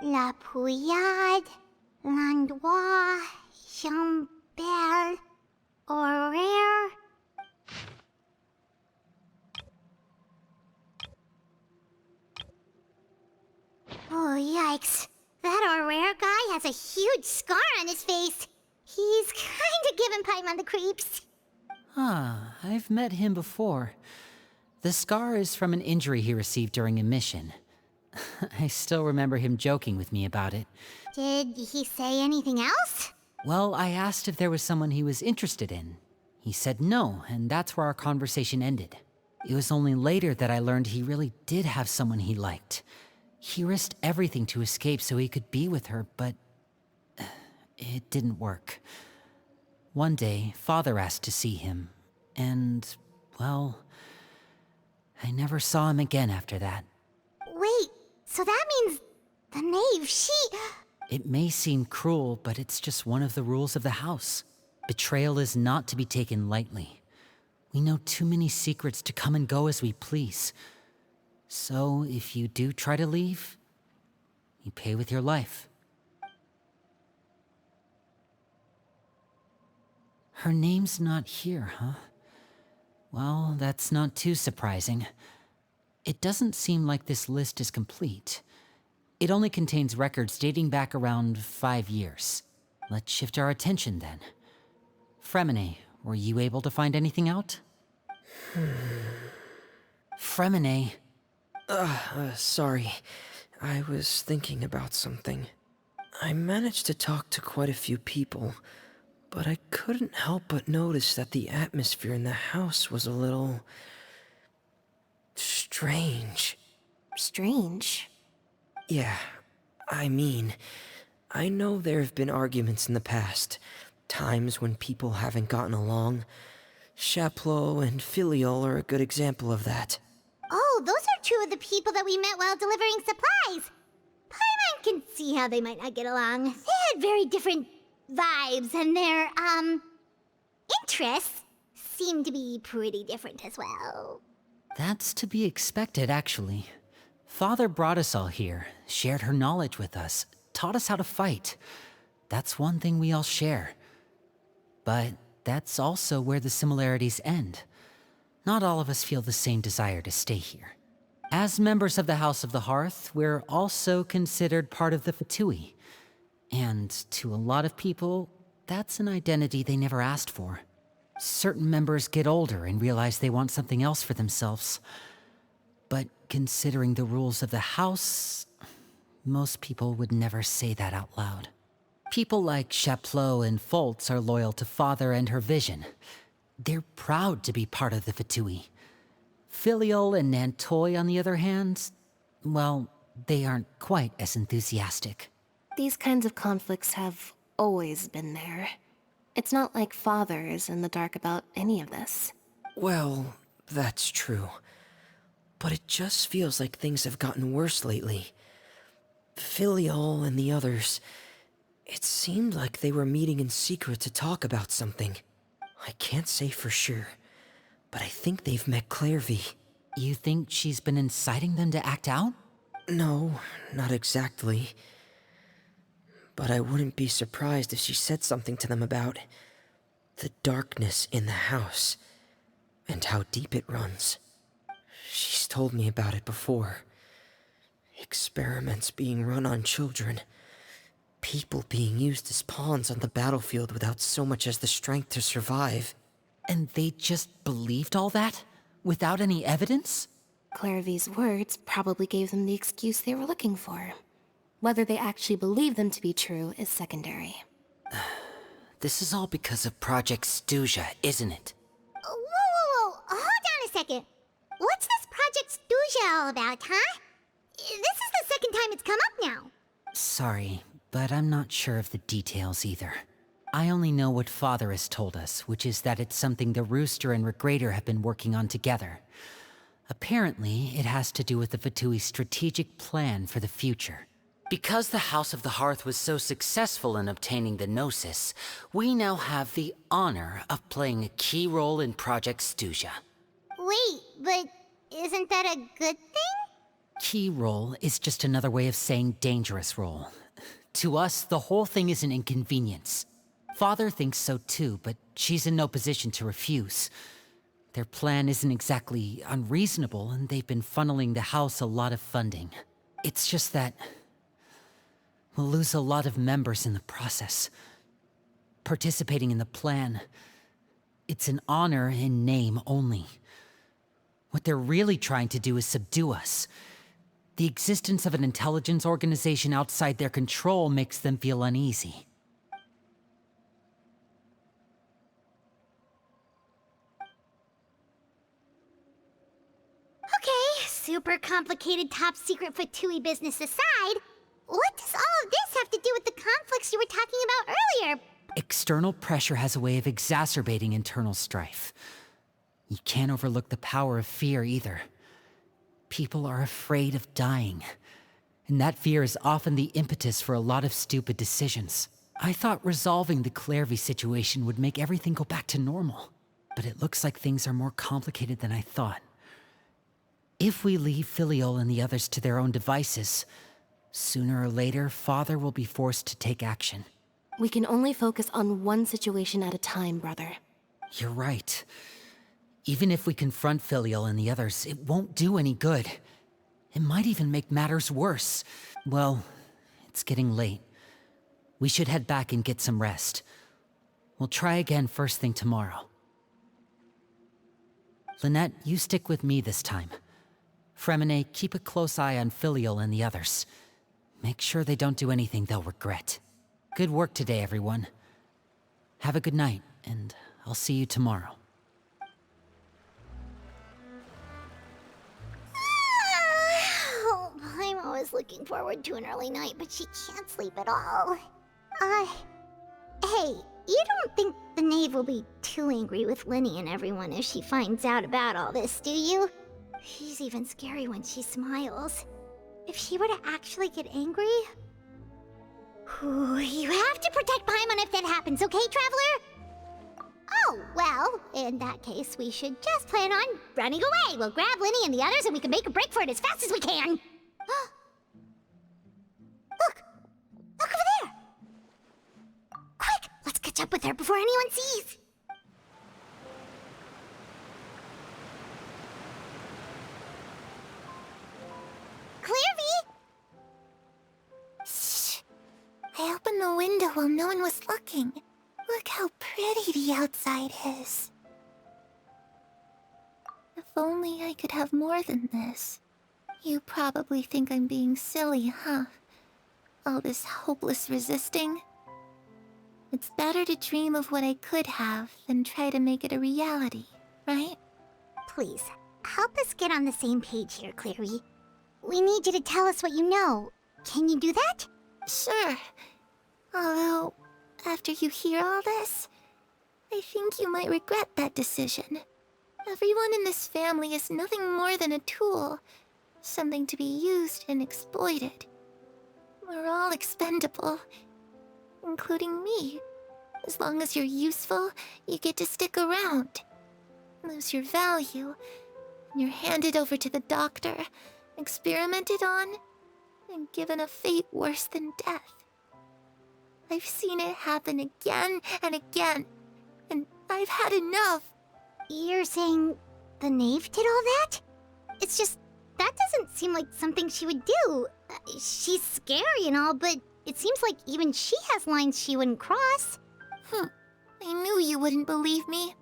La Pouillade, L'Endroit, Chambel, Horaire. Oh, yikes. That Aurore guy has a huge scar on his face. He's kinda giving Paimon the creeps. Ah, I've met him before. The scar is from an injury he received during a mission. I still remember him joking with me about it. Did he say anything else? Well, I asked if there was someone he was interested in. He said no, and that's where our conversation ended. It was only later that I learned he really did have someone he liked. He risked everything to escape so he could be with her, but it didn't work. One day, Father asked to see him, and, well, I never saw him again after that. Wait, so that means the Knave, she... It may seem cruel, but it's just one of the rules of the house. Betrayal is not to be taken lightly. We know too many secrets to come and go as we please. So, if you do try to leave, you pay with your life. Her name's not here, huh? Well, that's not too surprising. It doesn't seem like this list is complete. It only contains records dating back around 5 years. Let's shift our attention then. Fremine, were you able to find anything out? Fremine. Sorry. I was thinking about something. I managed to talk to quite a few people, but I couldn't help but notice that the atmosphere in the house was a little... strange. Strange? Yeah, I mean, I know there have been arguments in the past, times when people haven't gotten along. Chaplot and Filial are a good example of that. Oh, those are two of the people that we met while delivering supplies. Paimon can see how they might not get along. They had very different vibes, and their, interests seem to be pretty different as well. That's to be expected, actually. Father brought us all here, shared her knowledge with us, taught us how to fight. That's one thing we all share. But that's also where the similarities end. Not all of us feel the same desire to stay here. As members of the House of the Hearth, we're also considered part of the Fatui. And to a lot of people, that's an identity they never asked for. Certain members get older and realize they want something else for themselves. But considering the rules of the house, most people would never say that out loud. People like Chaplot and Foltz are loyal to Father and her vision. They're proud to be part of the Fatui. Filial and Nantoy, on the other hand, well, they aren't quite as enthusiastic. These kinds of conflicts have always been there. It's not like Father is in the dark about any of this. Well, that's true. But it just feels like things have gotten worse lately. Filial and the others, it seemed like they were meeting in secret to talk about something. I can't say for sure, but I think they've met Clairvy. You think she's been inciting them to act out? No, not exactly. But I wouldn't be surprised if she said something to them about the darkness in the house and how deep it runs. She's told me about it before. Experiments being run on children. People being used as pawns on the battlefield without so much as the strength to survive. And they just believed all that? Without any evidence? Clairvy's words probably gave them the excuse they were looking for. Whether they actually believe them to be true is secondary. This is all because of Project Stuja, isn't it? Whoa. Hold on a second. What's this Project Stuja all about, huh? This is the second time it's come up now. Sorry, but I'm not sure of the details either. I only know what Father has told us, which is that it's something the Rooster and Regrader have been working on together. Apparently, it has to do with the Fatui's strategic plan for the future. Because the House of the Hearth was so successful in obtaining the Gnosis, we now have the honor of playing a key role in Project Stuja. Wait, but isn't that a good thing? Key role is just another way of saying dangerous role. To us, the whole thing is an inconvenience. Father thinks so too, but she's in no position to refuse. Their plan isn't exactly unreasonable, and they've been funneling the house a lot of funding. It's just that we'll lose a lot of members in the process. Participating in the plan, it's an honor in name only. What they're really trying to do is subdue us. The existence of an intelligence organization outside their control makes them feel uneasy. Okay, super complicated top secret Fatui business aside, what does all of this have to do with the conflicts you were talking about earlier? External pressure has a way of exacerbating internal strife. You can't overlook the power of fear either. People are afraid of dying, and that fear is often the impetus for a lot of stupid decisions. I thought resolving the Clervy situation would make everything go back to normal, but it looks like things are more complicated than I thought. If we leave Filiol and the others to their own devices, sooner or later, Father will be forced to take action. We can only focus on one situation at a time, brother. You're right. Even if we confront Filiol and the others, it won't do any good. It might even make matters worse. Well, it's getting late. We should head back and get some rest. We'll try again first thing tomorrow. Lynette, you stick with me this time. Fremine, keep a close eye on Filiol and the others. Make sure they don't do anything they'll regret. Good work today, everyone. Have a good night, and I'll see you tomorrow. I'm always looking forward to an early night, but she can't sleep at all. Hey, you don't think the Knave will be too angry with Linny and everyone if she finds out about all this, do you? She's even scary when she smiles. If she were to actually get angry... You have to protect Paimon if that happens, okay, Traveler? Oh, well, in that case, we should just plan on running away. We'll grab Linny and the others and we can make a break for it as fast as we can. Look! Look over there! Quick, let's catch up with her before anyone sees. Clearvy! Shh! I opened the window while no one was looking. Look how pretty the outside is. If only I could have more than this. You probably think I'm being silly, huh? All this hopeless resisting? It's better to dream of what I could have than try to make it a reality, right? Please, help us get on the same page here, Clearvy. We need you to tell us what you know. Can you do that? Sure. Although, after you hear all this, I think you might regret that decision. Everyone in this family is nothing more than a tool. Something to be used and exploited. We're all expendable. Including me. As long as you're useful, you get to stick around. Lose your value, and you're handed over to the doctor, experimented on, and given a fate worse than death. I've seen it happen again and again, and I've had enough. You're saying the Knave did all that? It's just, that doesn't seem like something she would do. She's scary and all, but it seems like even she has lines she wouldn't cross. I knew you wouldn't believe me.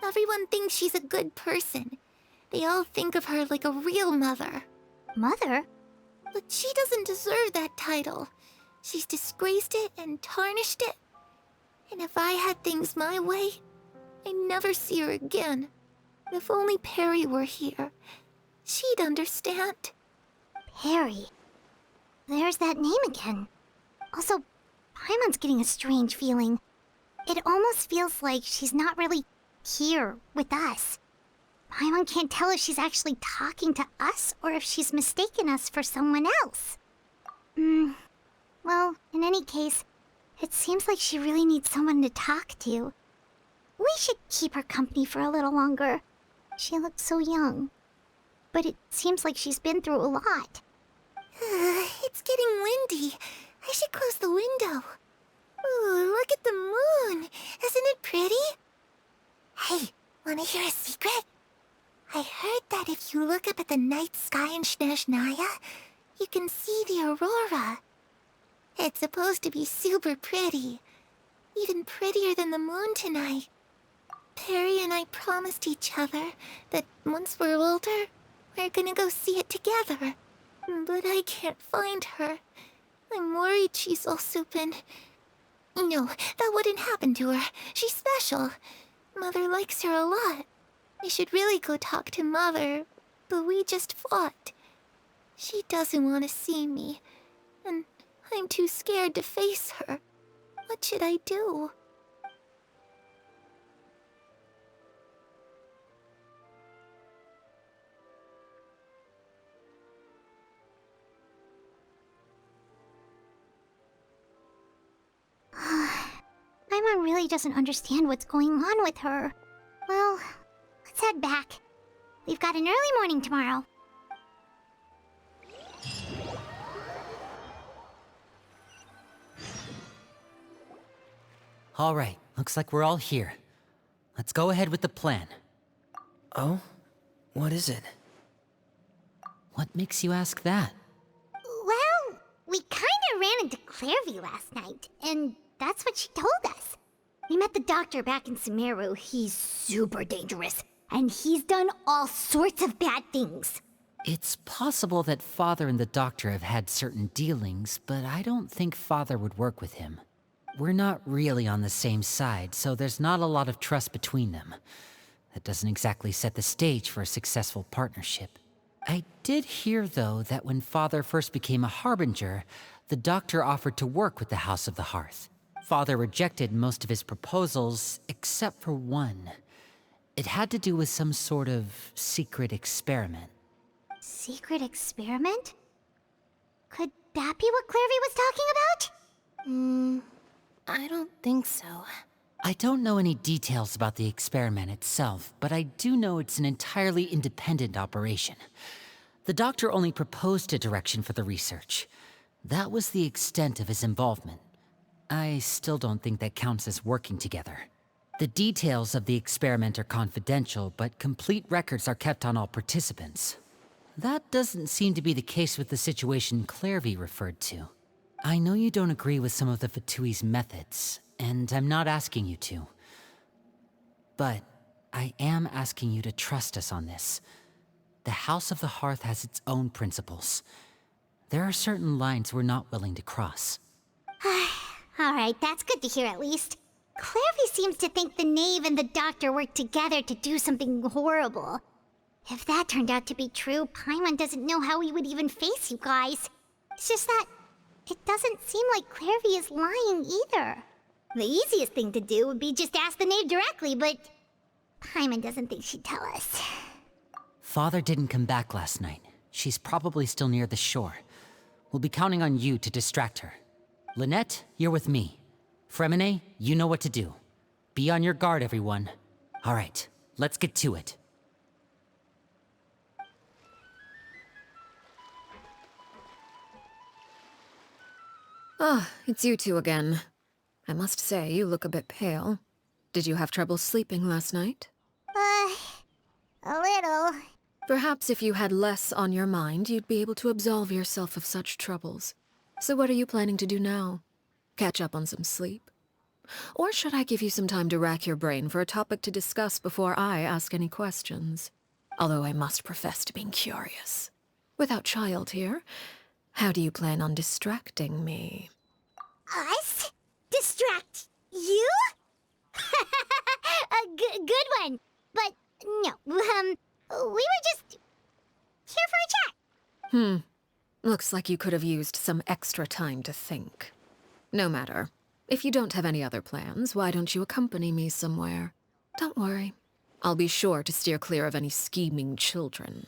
Everyone thinks she's a good person. They all think of her like a real mother. Mother? But she doesn't deserve that title. She's disgraced it and tarnished it. And if I had things my way, I'd never see her again. If only Perry were here, she'd understand. Perry. There's that name again. Also, Paimon's getting a strange feeling. It almost feels like she's not really here with us. Paimon can't tell if she's actually talking to us or if she's mistaken us for someone else. Well, in any case, it seems like she really needs someone to talk to. We should keep her company for a little longer. She looks so young. But it seems like she's been through a lot. It's getting windy. I should close the window. Ooh, look at the moon. Isn't it pretty? Hey, wanna hear a secret? I heard that if you look up at the night sky in Snezhnaya, you can see the aurora. It's supposed to be super pretty. Even prettier than the moon tonight. Perry and I promised each other that once we're older, we're gonna go see it together. But I can't find her. I'm worried she's also been... No, that wouldn't happen to her. She's special. Mother likes her a lot. I should really go talk to Mother, but we just fought. She doesn't want to see me, and I'm too scared to face her. What should I do? Paimon really doesn't understand what's going on with her. Well, let's head back. We've got an early morning tomorrow. All right, looks like we're all here. Let's go ahead with the plan. Oh? What is it? What makes you ask that? Well, we kinda ran into Clairvy last night, and that's what she told us. We met the doctor back in Sumeru. He's super dangerous, and he's done all sorts of bad things. It's possible that Father and the Doctor have had certain dealings, but I don't think Father would work with him. We're not really on the same side, so there's not a lot of trust between them. That doesn't exactly set the stage for a successful partnership. I did hear, though, that when Father first became a Harbinger, the Doctor offered to work with the House of the Hearth. Father rejected most of his proposals, except for one. It had to do with some sort of secret experiment. Secret experiment? Could that be what Clairvy was talking about? I don't think so. I don't know any details about the experiment itself, but I do know it's an entirely independent operation. The Doctor only proposed a direction for the research. That was the extent of his involvement. I still don't think that counts as working together. The details of the experiment are confidential, but complete records are kept on all participants. That doesn't seem to be the case with the situation Clairvy referred to. I know you don't agree with some of the Fatui's methods, and I'm not asking you to. But I am asking you to trust us on this. The House of the Hearth has its own principles. There are certain lines we're not willing to cross. Alright, that's good to hear at least. Clairvy seems to think the Knave and the Doctor worked together to do something horrible. If that turned out to be true, Paimon doesn't know how he would even face you guys. It's just that it doesn't seem like Clairvy is lying either. The easiest thing to do would be just ask the Knave directly, but Paimon doesn't think she'd tell us. Father didn't come back last night. She's probably still near the shore. We'll be counting on you to distract her. Lynette, you're with me. Fremine, you know what to do. Be on your guard, everyone. All right, let's get to it. Ah, it's you two again. I must say, you look a bit pale. Did you have trouble sleeping last night? A little. Perhaps if you had less on your mind, you'd be able to absolve yourself of such troubles. So what are you planning to do now? Catch up on some sleep? Or should I give you some time to rack your brain for a topic to discuss before I ask any questions? Although I must profess to being curious. Without Child here, how do you plan on distracting me? Us? Distract You? Good one. But no, we were just here for a chat. Looks like you could have used some extra time to think. No matter. If you don't have any other plans, why don't you accompany me somewhere? Don't worry. I'll be sure to steer clear of any scheming children.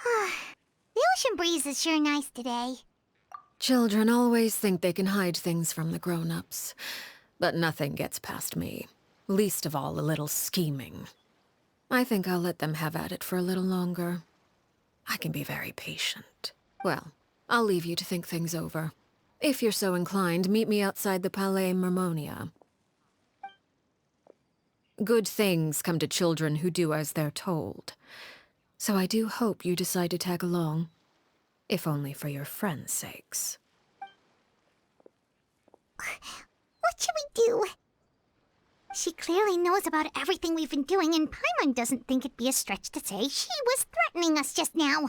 The ocean breeze is sure nice today. Children always think they can hide things from the grown-ups. But nothing gets past me. Least of all a little scheming. I think I'll let them have at it for a little longer. I can be very patient. Well, I'll leave you to think things over. If you're so inclined, meet me outside the Palais Mermonia. Good things come to children who do as they're told. So I do hope you decide to tag along. If only for your friends' sakes. What should we do? She clearly knows about everything we've been doing, and Paimon doesn't think it'd be a stretch to say she was threatening us just now.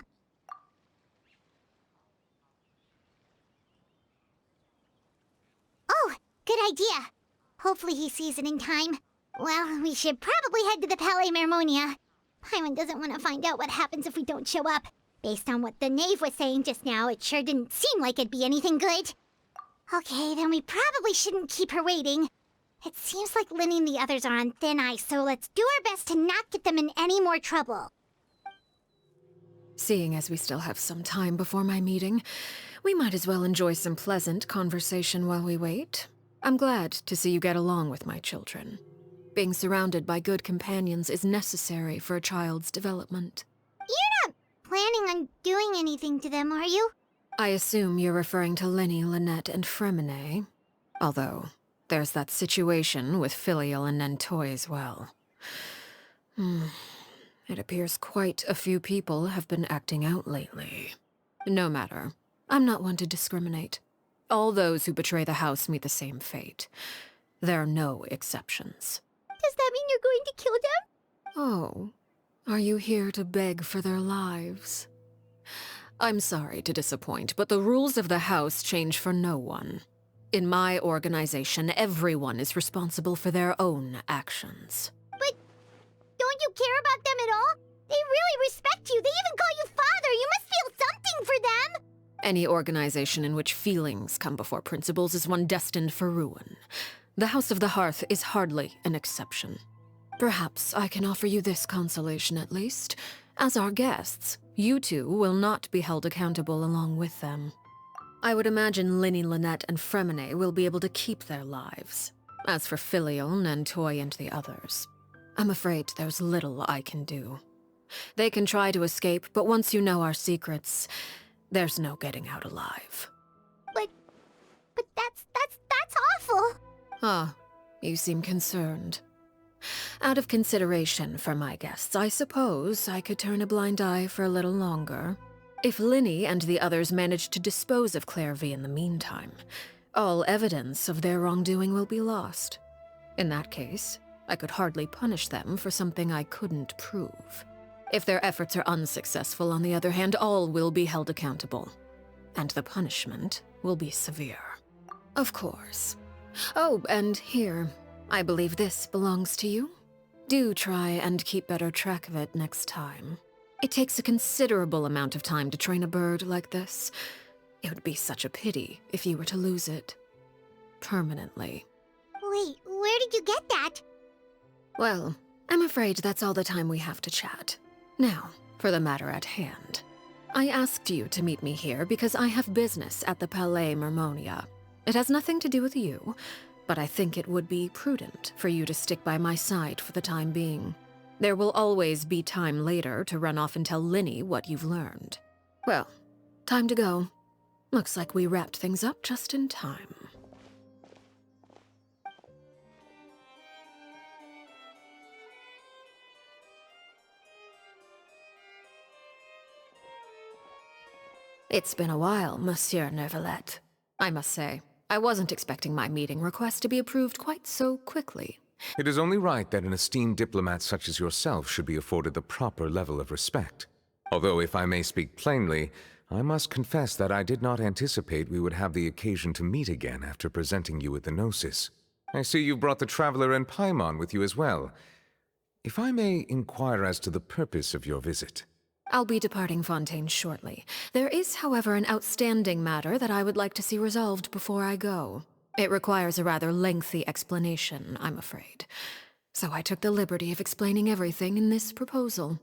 Oh, good idea. Hopefully he sees it in time. Well, we should probably head to the Palais Mermonia. Paimon doesn't want to find out what happens if we don't show up. Based on what the Knave was saying just now, it sure didn't seem like it'd be anything good. Okay, then we probably shouldn't keep her waiting. It seems like Linny and the others are on thin ice, so let's do our best to not get them in any more trouble. Seeing as we still have some time before my meeting, we might as well enjoy some pleasant conversation while we wait. I'm glad to see you get along with my children. Being surrounded by good companions is necessary for a child's development. You're not planning on doing anything to them, are you? I assume you're referring to Linny, Lynette, and Fremine. Although, there's that situation with Filial and Nentoy as well. It appears quite a few people have been acting out lately. No matter. I'm not one to discriminate. All those who betray the house meet the same fate. There are no exceptions. Does that mean you're going to kill them? Oh, are you here to beg for their lives? I'm sorry to disappoint, but the rules of the house change for no one. In my organization, everyone is responsible for their own actions. But don't you care about them at all? They really respect you. They even call you father. You must feel something for them. Any organization in which feelings come before principles is one destined for ruin. The House of the Hearth is hardly an exception. Perhaps I can offer you this consolation at least. As our guests, you two will not be held accountable along with them. I would imagine Linny, Lynette, and Fremine will be able to keep their lives. As for Filial, Nentoy, and the others, I'm afraid there's little I can do. They can try to escape, but once you know our secrets, there's no getting out alive. But that's awful. Ah, you seem concerned. Out of consideration for my guests, I suppose I could turn a blind eye for a little longer. If Linny and the others manage to dispose of Clairvy in the meantime, all evidence of their wrongdoing will be lost. In that case, I could hardly punish them for something I couldn't prove. If their efforts are unsuccessful, on the other hand, all will be held accountable. And the punishment will be severe. Of course. Oh, and here, I believe this belongs to you. Do try and keep better track of it next time. It takes a considerable amount of time to train a bird like this. It would be such a pity if you were to lose it. Permanently. Wait, where did you get that? Well, I'm afraid that's all the time we have to chat. Now, for the matter at hand. I asked you to meet me here because I have business at the Palais Mermonia. It has nothing to do with you, but I think it would be prudent for you to stick by my side for the time being. There will always be time later to run off and tell Linny what you've learned. Well, time to go. Looks like we wrapped things up just in time. It's been a while, Monsieur Neuvillette. I must say, I wasn't expecting my meeting request to be approved quite so quickly. It is only right that an esteemed diplomat such as yourself should be afforded the proper level of respect. Although, if I may speak plainly, I must confess that I did not anticipate we would have the occasion to meet again after presenting you with the Gnosis. I see you brought the Traveler and Paimon with you as well. If I may inquire as to the purpose of your visit. I'll be departing Fontaine shortly. There is, however, an outstanding matter that I would like to see resolved before I go. It requires a rather lengthy explanation, I'm afraid. So I took the liberty of explaining everything in this proposal.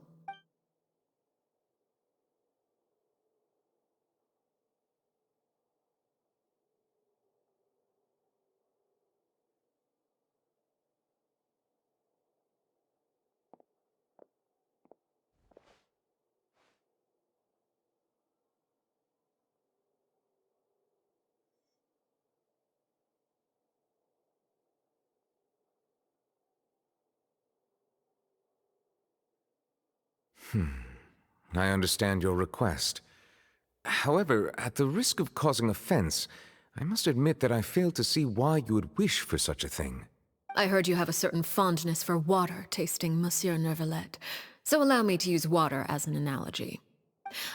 I understand your request. However, at the risk of causing offense, I must admit that I fail to see why you would wish for such a thing. I heard you have a certain fondness for water tasting, Monsieur Neuvillette, so allow me to use water as an analogy.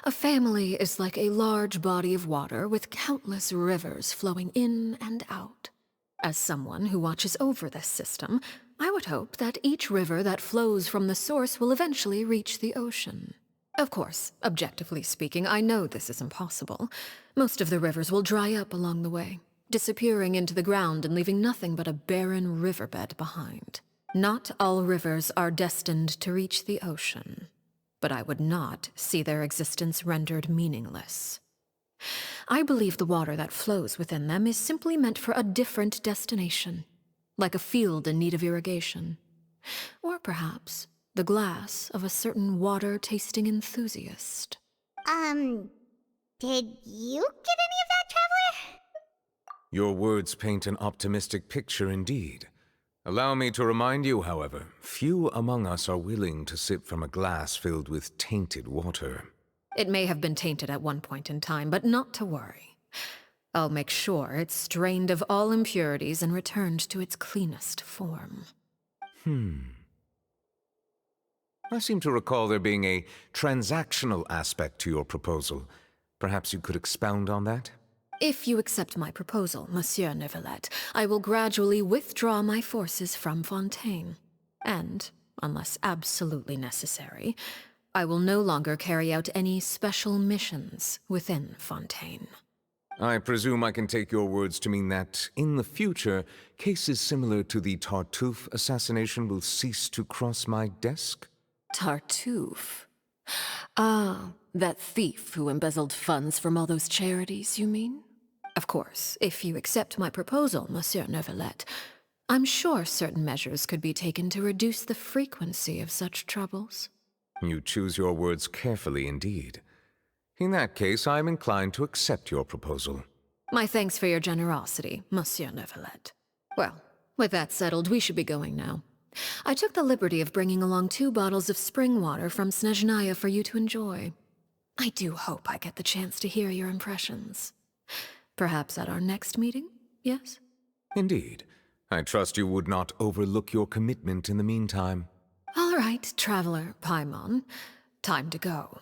A family is like a large body of water with countless rivers flowing in and out. As someone who watches over this system, I would hope that each river that flows from the source will eventually reach the ocean. Of course, objectively speaking, I know this is impossible. Most of the rivers will dry up along the way, disappearing into the ground and leaving nothing but a barren riverbed behind. Not all rivers are destined to reach the ocean, but I would not see their existence rendered meaningless. I believe the water that flows within them is simply meant for a different destination, like a field in need of irrigation. Or perhaps the glass of a certain water-tasting enthusiast. Did you get any of that, Traveler? Your words paint an optimistic picture indeed. Allow me to remind you, however, few among us are willing to sip from a glass filled with tainted water. It may have been tainted at one point in time, but not to worry. I'll make sure it's strained of all impurities and returned to its cleanest form. I seem to recall there being a transactional aspect to your proposal. Perhaps you could expound on that? If you accept my proposal, Monsieur Neuvillette, I will gradually withdraw my forces from Fontaine. And, unless absolutely necessary, I will no longer carry out any special missions within Fontaine. I presume I can take your words to mean that, in the future, cases similar to the Tartuffe assassination will cease to cross my desk? Tartuffe? Ah, that thief who embezzled funds from all those charities, you mean? Of course, if you accept my proposal, Monsieur Neuvillette, I'm sure certain measures could be taken to reduce the frequency of such troubles. You choose your words carefully indeed. In that case, I am inclined to accept your proposal. My thanks for your generosity, Monsieur Neuvillette. Well, with that settled, we should be going now. I took the liberty of bringing along 2 bottles of spring water from Snezhnaya for you to enjoy. I do hope I get the chance to hear your impressions. Perhaps at our next meeting, yes? Indeed. I trust you would not overlook your commitment in the meantime. All right, Traveler Paimon. Time to go.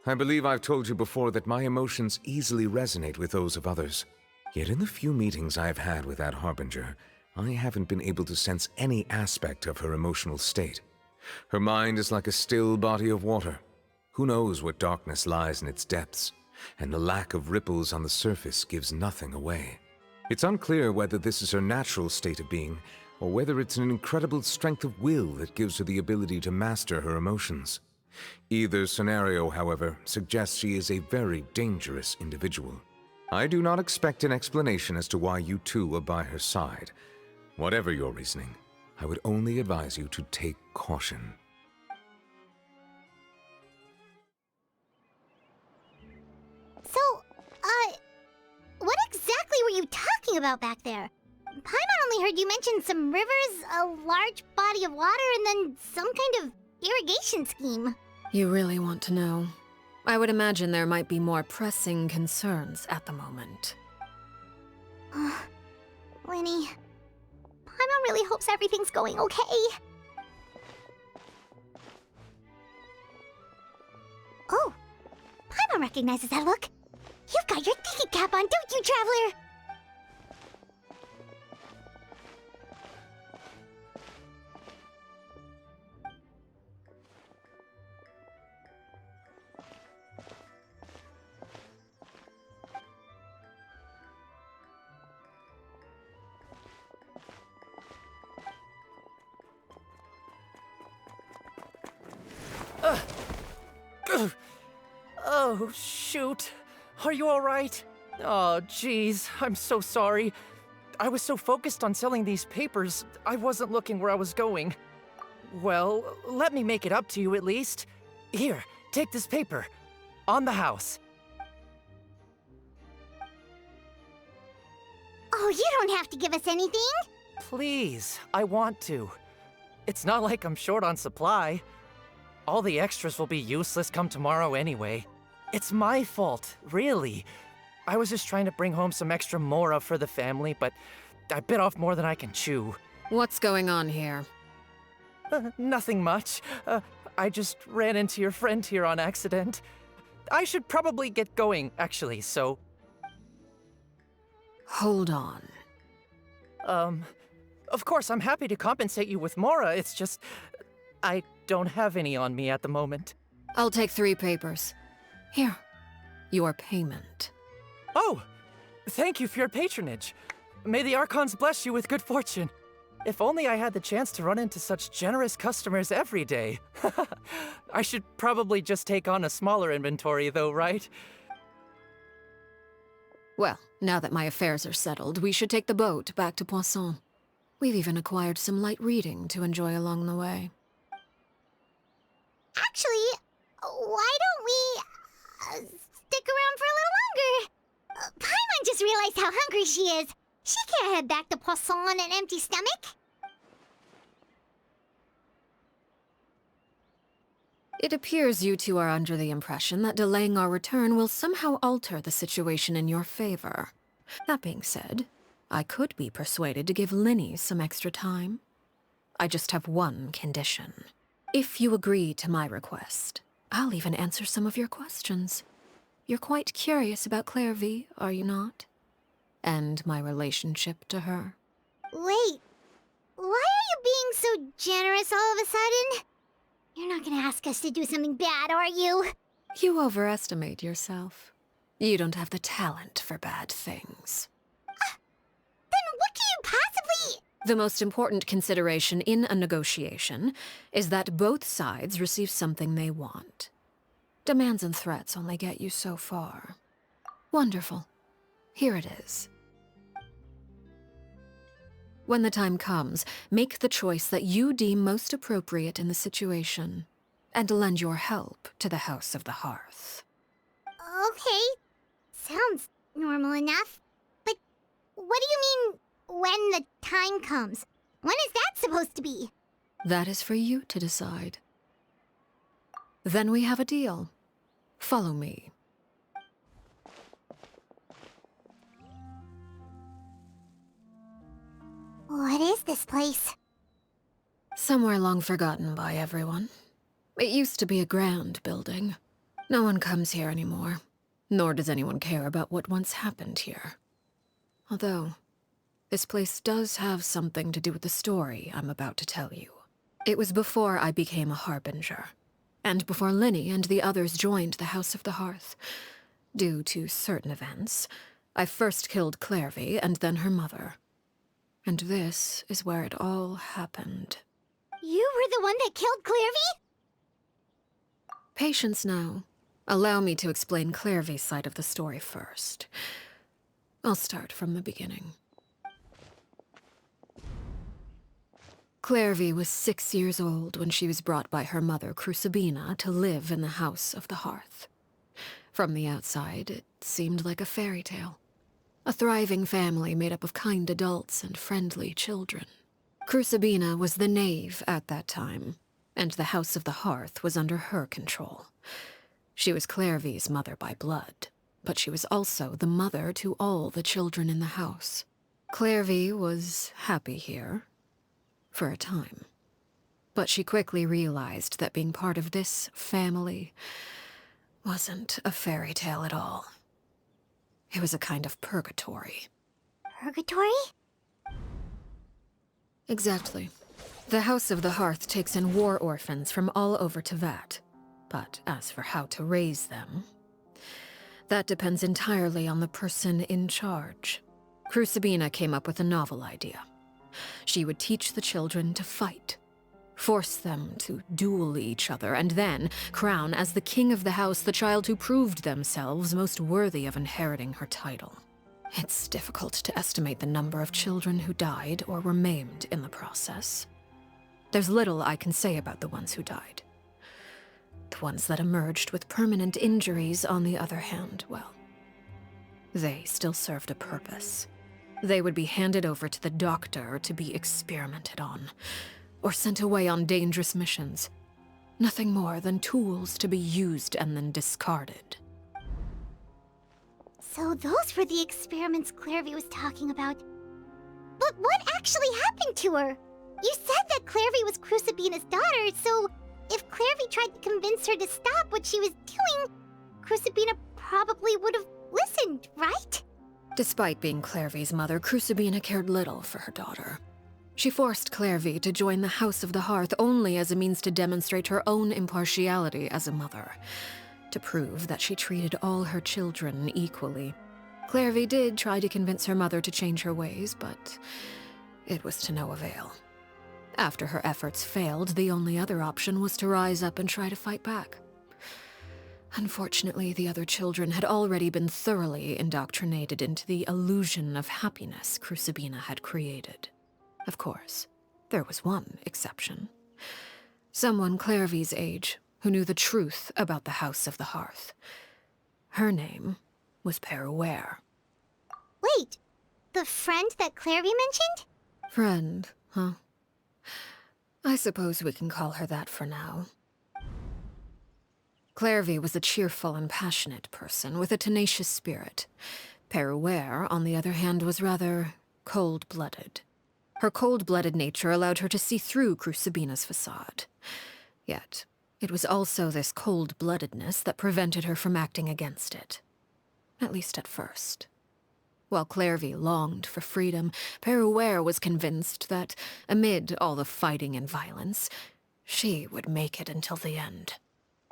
I believe I've told you before that my emotions easily resonate with those of others. Yet in the few meetings I've had with that Harbinger, I haven't been able to sense any aspect of her emotional state. Her mind is like a still body of water. Who knows what darkness lies in its depths, and the lack of ripples on the surface gives nothing away. It's unclear whether this is her natural state of being, or whether it's an incredible strength of will that gives her the ability to master her emotions. Either scenario, however, suggests she is a very dangerous individual. I do not expect an explanation as to why you two are by her side. Whatever your reasoning, I would only advise you to take caution. So, what exactly were you talking about back there? Paimon only heard you mention some rivers, a large body of water, and then some kind of irrigation scheme. You really want to know? I would imagine there might be more pressing concerns at the moment. Winnie, Paimon really hopes everything's going okay. Oh, Paimon recognizes that look. You've got your thinking cap on, don't you, Traveler? Oh, shoot. Are you alright? Oh, jeez, I'm so sorry. I was so focused on selling these papers, I wasn't looking where I was going. Well, let me make it up to you at least. Here, take this paper. On the house. Oh, you don't have to give us anything. Please, I want to. It's not like I'm short on supply. All the extras will be useless come tomorrow anyway. It's my fault, really. I was just trying to bring home some extra mora for the family, but I bit off more than I can chew. What's going on here? Nothing much. I just ran into your friend here on accident. I should probably get going, actually, so... Hold on. Of course, I'm happy to compensate you with mora, it's just... I don't have any on me at the moment. I'll take 3 papers. Here. Your payment. Oh! Thank you for your patronage. May the Archons bless you with good fortune. If only I had the chance to run into such generous customers every day. I should probably just take on a smaller inventory though, right? Well, now that my affairs are settled, we should take the boat back to Poisson. We've even acquired some light reading to enjoy along the way. Actually, why don't we stick around for a little longer? Paimon just realized how hungry she is. She can't head back to Poisson on an empty stomach. It appears you two are under the impression that delaying our return will somehow alter the situation in your favor. That being said, I could be persuaded to give Linny some extra time. I just have one condition. If you agree to my request, I'll even answer some of your questions. You're quite curious about Clairvy, are you not? And my relationship to her. Wait, why are you being so generous all of a sudden? You're not gonna ask us to do something bad, are you? You overestimate yourself. You don't have the talent for bad things. Then what can you possibly... The most important consideration in a negotiation is that both sides receive something they want. Demands and threats only get you so far. Wonderful. Here it is. When the time comes, make the choice that you deem most appropriate in the situation, and lend your help to the House of the Hearth. Okay, sounds normal enough. But what do you mean, when the time comes? When is that supposed to be? That is for you to decide. Then we have a deal. Follow me. What is this place? Somewhere long forgotten by everyone. It used to be a grand building. No one comes here anymore, nor does anyone care about what once happened here. Although, this place does have something to do with the story I'm about to tell you. It was before I became a Harbinger, and before Linny and the others joined the House of the Hearth. Due to certain events, I first killed Clairvy and then her mother. And this is where it all happened. You were the one that killed Clairvy? Patience now. Allow me to explain Clairvy's side of the story first. I'll start from the beginning. Clairvy was 6 years old when she was brought by her mother, Crucibina, to live in the House of the Hearth. From the outside, it seemed like a fairy tale. A thriving family made up of kind adults and friendly children. Crucibina was the Knave at that time, and the House of the Hearth was under her control. She was Clairvy's mother by blood, but she was also the mother to all the children in the house. Clairvy was happy here, for a time. But she quickly realized that being part of this family wasn't a fairy tale at all. It was a kind of purgatory. Purgatory? Exactly. The House of the Hearth takes in war orphans from all over Tevat. But as for how to raise them, that depends entirely on the person in charge. Crucibina came up with a novel idea. She would teach the children to fight. force them to duel each other, and then crown as the king of the house the child who proved themselves most worthy of inheriting her title. It's difficult to estimate the number of children who died or were maimed in the process. There's little I can say about the ones who died. The ones that emerged with permanent injuries, on the other hand, well, they still served a purpose. They would be handed over to the doctor to be experimented on, or sent away on dangerous missions. Nothing more than tools to be used and then discarded. So those were the experiments Clairvy was talking about. But what actually happened to her? You said that Clairvy was Crucibina's daughter, so if Clairvy tried to convince her to stop what she was doing, Crucibina probably would have listened, right? Despite being Clairvy's mother, Crucibina cared little for her daughter. She forced Clairvy to join the House of the Hearth only as a means to demonstrate her own impartiality as a mother, to prove that she treated all her children equally. Clairvy did try to convince her mother to change her ways, but it was to no avail. After her efforts failed, the only other option was to rise up and try to fight back. Unfortunately, the other children had already been thoroughly indoctrinated into the illusion of happiness Crucibina had created. Of course, there was one exception. Someone Clairvy's age who knew the truth about the House of the Hearth. Her name was Peruere. Wait, the friend that Clairvy mentioned? Friend, huh? I suppose we can call her that for now. Clairvy was a cheerful and passionate person with a tenacious spirit. Peruere, on the other hand, was rather cold-blooded. Her cold-blooded nature allowed her to see through Crucibina's facade. Yet, it was also this cold-bloodedness that prevented her from acting against it. At least at first. While Clairvy longed for freedom, Peruere was convinced that, amid all the fighting and violence, she would make it until the end.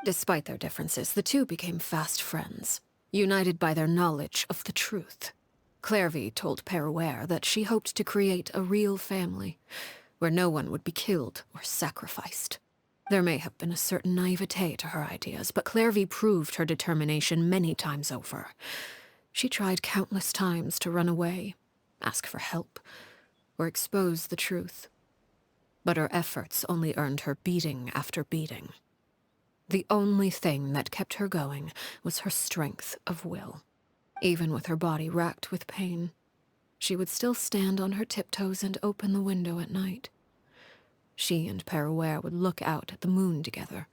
Despite their differences, the two became fast friends, united by their knowledge of the truth. Clairvy told Peruere that she hoped to create a real family, where no one would be killed or sacrificed. There may have been a certain naivete to her ideas, but Clairvy proved her determination many times over. She tried countless times to run away, ask for help, or expose the truth. But her efforts only earned her beating after beating. The only thing that kept her going was her strength of will. Even with her body racked with pain, she would still stand on her tiptoes and open the window at night. She and Peruere would look out at the moon together,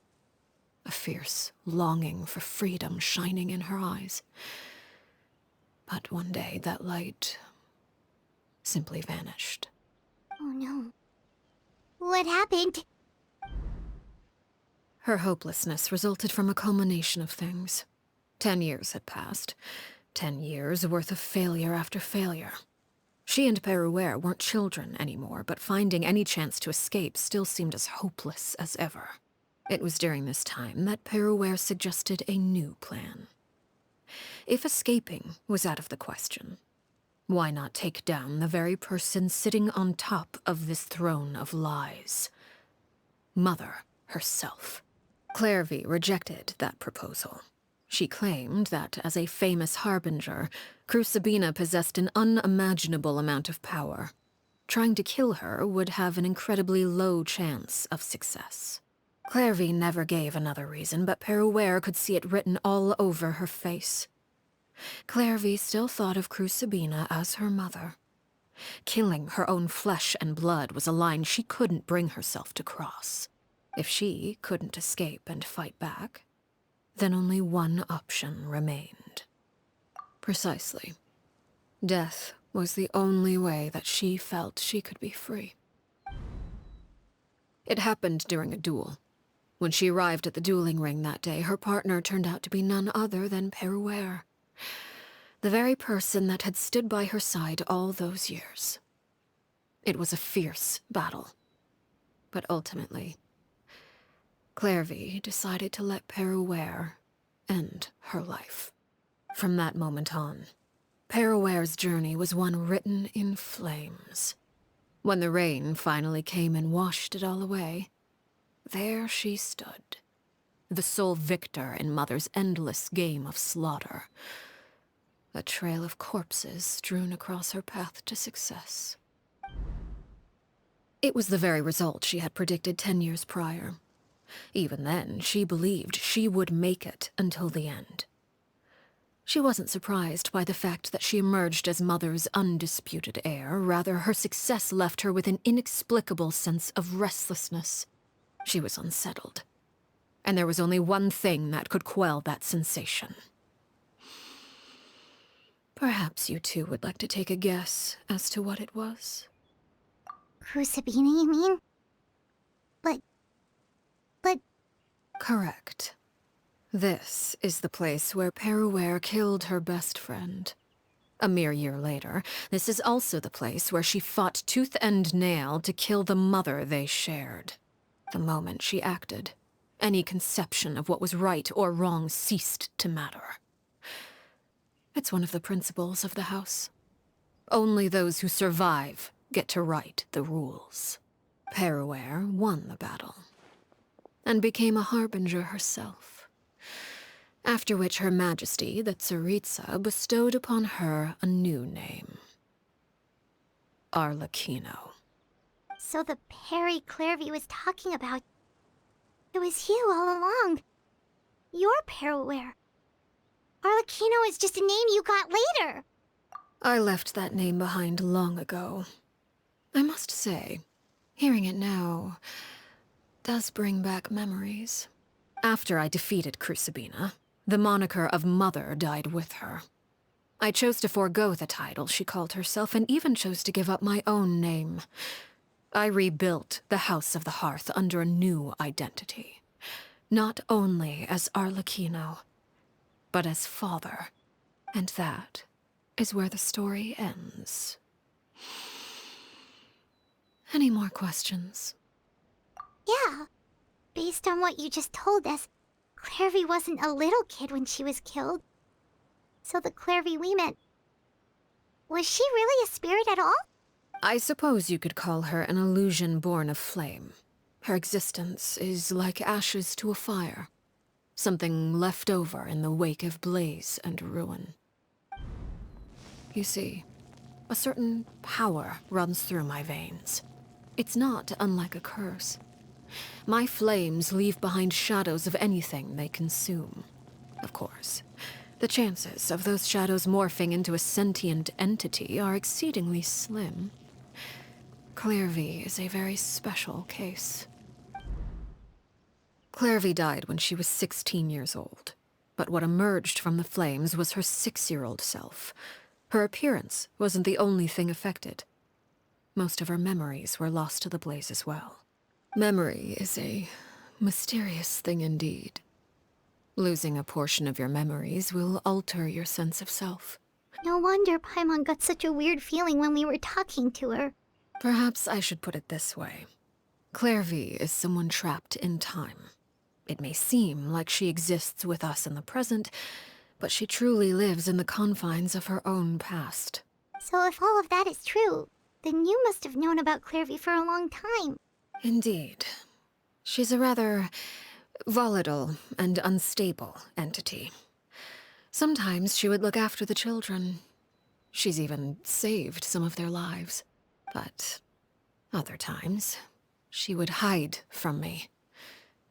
a fierce longing for freedom shining in her eyes. But one day that light simply vanished. Oh no. What happened? Her hopelessness resulted from a culmination of things. 10 years had passed. 10 years worth of failure after failure. She and Peruere weren't children anymore, but finding any chance to escape still seemed as hopeless as ever. It was during this time that Peruere suggested a new plan. If escaping was out of the question, why not take down the very person sitting on top of this throne of lies? Mother herself. Clairvy rejected that proposal. She claimed that, as a famous harbinger, Crucibina possessed an unimaginable amount of power. Trying to kill her would have an incredibly low chance of success. Clairvy never gave another reason, but Peruere could see it written all over her face. Clairvy still thought of Crucibina as her mother. Killing her own flesh and blood was a line she couldn't bring herself to cross. If she couldn't escape and fight back, then only one option remained. Precisely. Death was the only way that she felt she could be free. It happened during a duel. When she arrived at the dueling ring that day, her partner turned out to be none other than Peruere, the very person that had stood by her side all those years. It was a fierce battle, but ultimately, Clairvy decided to let Peruere end her life. From that moment on, Peruere's journey was one written in flames. When the rain finally came and washed it all away, there she stood, the sole victor in Mother's endless game of slaughter. A trail of corpses strewn across her path to success. It was the very result she had predicted 10 years prior. Even then, she believed she would make it until the end. She wasn't surprised by the fact that she emerged as Mother's undisputed heir. Rather, her success left her with an inexplicable sense of restlessness. She was unsettled. And there was only one thing that could quell that sensation. Perhaps you two would like to take a guess as to what it was? Crucibina, you mean? But... Correct. This is the place where Peruere killed her best friend. A mere year later, this is also the place where she fought tooth and nail to kill the mother they shared. The moment she acted, any conception of what was right or wrong ceased to matter. It's one of the principles of the house. Only those who survive get to write the rules. Peruere won the battle, and became a harbinger herself. After which Her Majesty, the Tsaritsa, bestowed upon her a new name. Arlecchino. So the Perry Clairvy was talking about... It was you all along. You're Peruere. Arlecchino is just a name you got later. I left that name behind long ago. I must say, hearing it now does bring back memories. After I defeated Crucibina, the moniker of Mother died with her. I chose to forego the title she called herself, and even chose to give up my own name. I rebuilt the House of the Hearth under a new identity. Not only as Arlecchino, but as father. And that is where the story ends. Any more questions? Yeah. Based on what you just told us, Clairvy wasn't a little kid when she was killed. So the Clairvy we met... Was she really a spirit at all? I suppose you could call her an illusion born of flame. Her existence is like ashes to a fire. Something left over in the wake of blaze and ruin. You see, a certain power runs through my veins. It's not unlike a curse. My flames leave behind shadows of anything they consume. Of course, the chances of those shadows morphing into a sentient entity are exceedingly slim. Clairvy is a very special case. Clairvy died when she was 16 years old, but what emerged from the flames was her 6-year-old self. Her appearance wasn't the only thing affected. Most of her memories were lost to the blaze as well. Memory is a mysterious thing indeed. Losing a portion of your memories will alter your sense of self. No wonder Paimon got such a weird feeling when we were talking to her. Perhaps I should put it this way. Clairvy is someone trapped in time. It may seem like she exists with us in the present, but she truly lives in the confines of her own past. So if all of that is true, then you must have known about Clairvy for a long time. Indeed. She's a rather volatile and unstable entity. Sometimes she would look after the children. She's even saved some of their lives. But other times, she would hide from me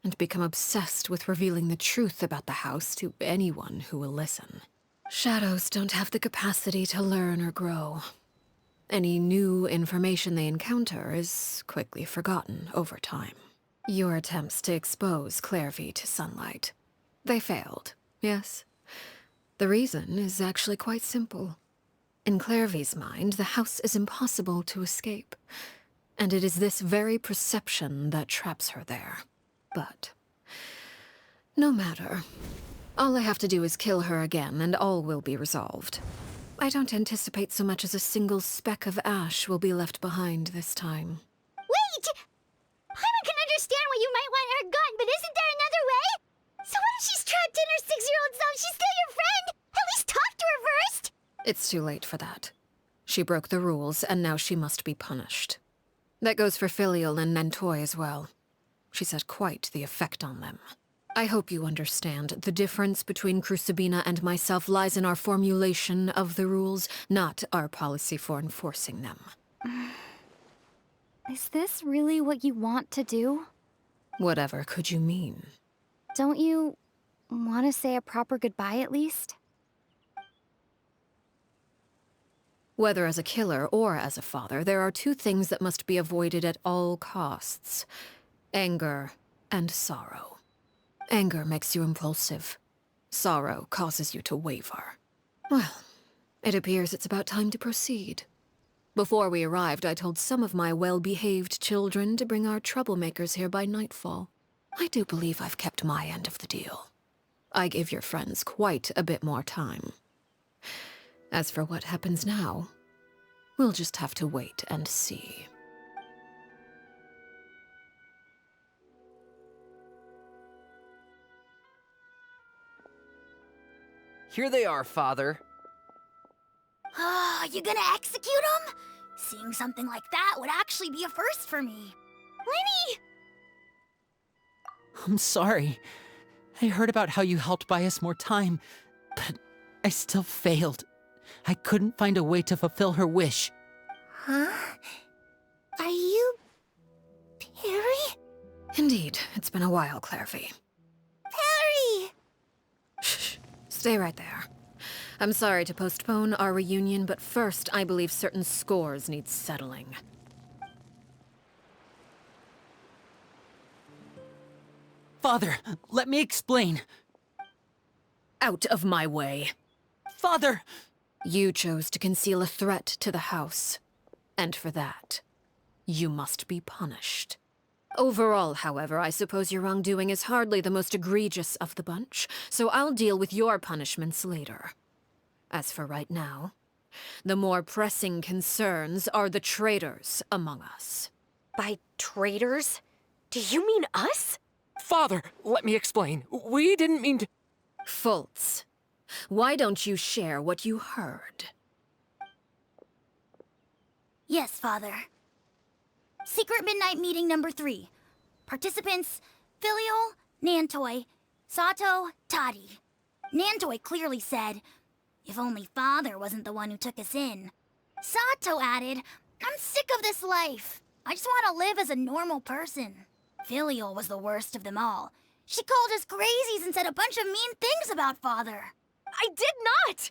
and become obsessed with revealing the truth about the house to anyone who will listen. Shadows don't have the capacity to learn or grow. Any new information they encounter is quickly forgotten over time. Your attempts to expose Clairvy to sunlight. They failed, yes. The reason is actually quite simple. In Clairvy's mind, the house is impossible to escape, and it is this very perception that traps her there. But no matter. All I have to do is kill her again, and all will be resolved. I don't anticipate so much as a single speck of ash will be left behind this time. Wait! Paimon can understand why you might want her gone, but isn't there another way? So what if she's trapped in her 6-year-old self? She's still your friend! At least talk to her first! It's too late for that. She broke the rules, and now she must be punished. That goes for Filial and Nantoy as well. She's had quite the effect on them. I hope you understand the difference between Crucibina and myself lies in our formulation of the rules, not our policy for enforcing them. Is this really what you want to do? Whatever could you mean? Don't you want to say a proper goodbye at least? Whether as a killer or as a father, there are two things that must be avoided at all costs: anger and sorrow. Anger makes you impulsive. Sorrow causes you to waver. Well, it appears it's about time to proceed. Before we arrived, I told some of my well-behaved children to bring our troublemakers here by nightfall. I do believe I've kept my end of the deal. I gave your friends quite a bit more time. As for what happens now, we'll just have to wait and see. Here they are, Father. You gonna execute him? Seeing something like that would actually be a first for me. Lenny! I'm sorry. I heard about how you helped buy us more time, but I still failed. I couldn't find a way to fulfill her wish. Huh? Are you... Perry? Indeed, it's been a while, Clairvy. Perry! Shh. Stay right there. I'm sorry to postpone our reunion, but first, I believe certain scores need settling. Father, let me explain. Out of my way. Father! You chose to conceal a threat to the house. And for that, you must be punished. Overall, however, I suppose your wrongdoing is hardly the most egregious of the bunch, so I'll deal with your punishments later. As for right now, the more pressing concerns are the traitors among us. By traitors? Do you mean us? Father, let me explain. We didn't mean to... Fultz, why don't you share what you heard? Yes, Father. Secret Midnight Meeting number 3. Participants, Filial, Nantoi, Sato, Tadi. Nantoi clearly said, if only Father wasn't the one who took us in. Sato added, I'm sick of this life. I just want to live as a normal person. Filial was the worst of them all. She called us crazies and said a bunch of mean things about Father. I did not!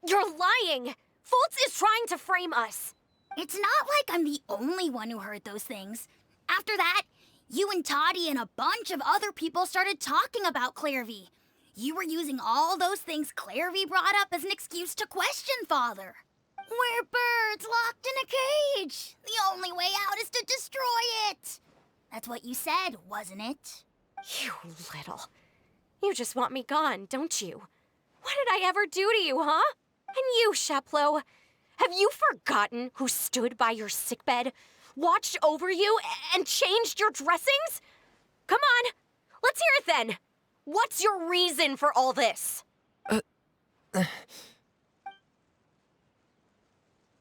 You're lying! Fultz is trying to frame us. It's not like I'm the only one who heard those things. After that, you and Toddy and a bunch of other people started talking about Clairvy. You were using all those things Clairvy brought up as an excuse to question Father. We're birds locked in a cage. The only way out is to destroy it. That's what you said, wasn't it? You little... You just want me gone, don't you? What did I ever do to you, huh? And you, Sheplo, have you forgotten who stood by your sickbed, watched over you, and changed your dressings? Come on, let's hear it then. What's your reason for all this?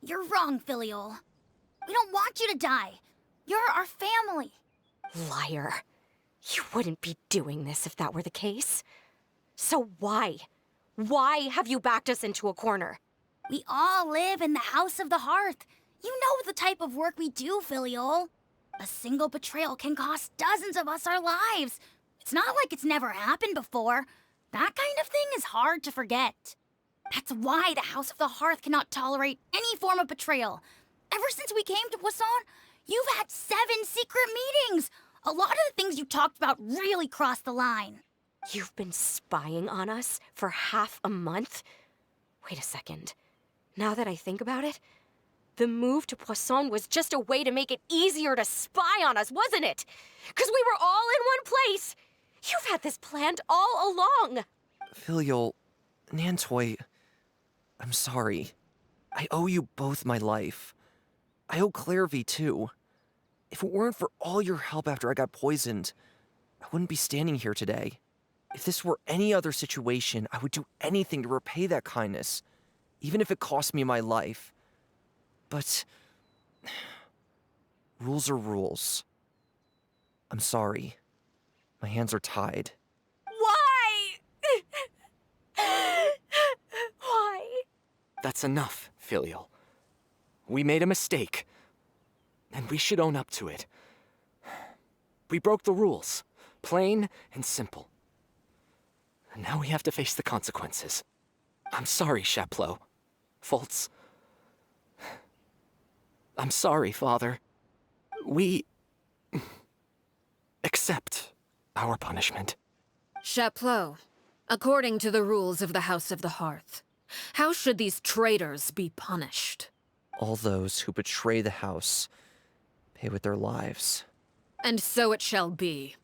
You're wrong, Filial. We don't want you to die. You're our family. Liar. You wouldn't be doing this if that were the case. So why? Why have you backed us into a corner? We all live in the House of the Hearth. You know the type of work we do, Filial. A single betrayal can cost dozens of us our lives. It's not like it's never happened before. That kind of thing is hard to forget. That's why the House of the Hearth cannot tolerate any form of betrayal. Ever since we came to Poisson, you've had 7 secret meetings. A lot of the things you talked about really crossed the line. You've been spying on us for half a month? Wait a second. Now that I think about it, the move to Poisson was just a way to make it easier to spy on us, wasn't it? Because we were all in one place. You've had this planned all along. Filial, Nantoi, I'm sorry. I owe you both my life. I owe Clairvy too. If it weren't for all your help after I got poisoned, I wouldn't be standing here today. If this were any other situation, I would do anything to repay that kindness, even if it cost me my life. But rules are rules. I'm sorry. My hands are tied. Why? Why? That's enough, Filial. We made a mistake, and we should own up to it. We broke the rules, plain and simple. And now we have to face the consequences. I'm sorry, Chapleau. Foltz. I'm sorry, Father. We accept our punishment. Chapleau, according to the rules of the House of the Hearth, how should these traitors be punished? All those who betray the house pay with their lives. And so it shall be.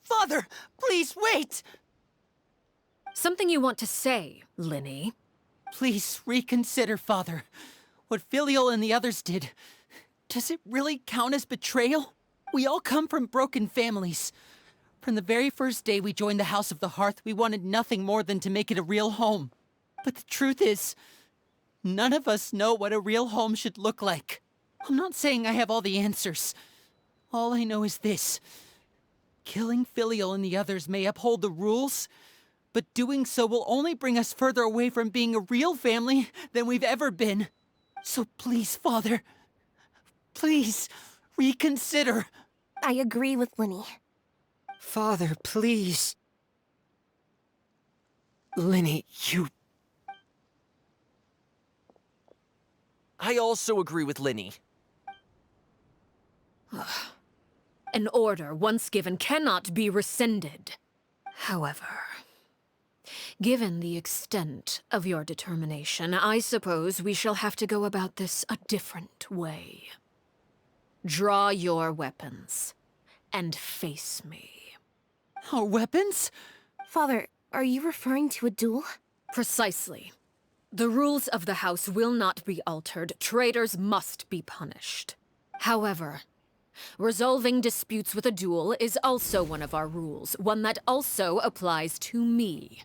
Father, please wait! Something you want to say, Linny? Please reconsider, Father. What Filial and the others did, does it really count as betrayal? We all come from broken families. From the very first day we joined the House of the Hearth, we wanted nothing more than to make it a real home. But the truth is, none of us know what a real home should look like. I'm not saying I have all the answers. All I know is this. Killing Filial and the others may uphold the rules, but doing so will only bring us further away from being a real family than we've ever been. So please, Father, please, reconsider. I agree with Linny. Father, please. Linny, you... I also agree with Linny. An order once given cannot be rescinded. However, given the extent of your determination, I suppose we shall have to go about this a different way. Draw your weapons and face me. Our weapons? Father, are you referring to a duel? Precisely. The rules of the house will not be altered. Traitors must be punished. However, resolving disputes with a duel is also one of our rules, one that also applies to me.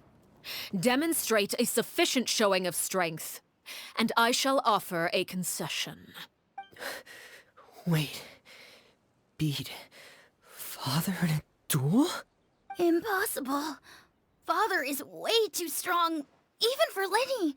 Demonstrate a sufficient showing of strength, and I shall offer a concession. Wait. Beat Father in a duel? Impossible. Father is way too strong, even for Lenny.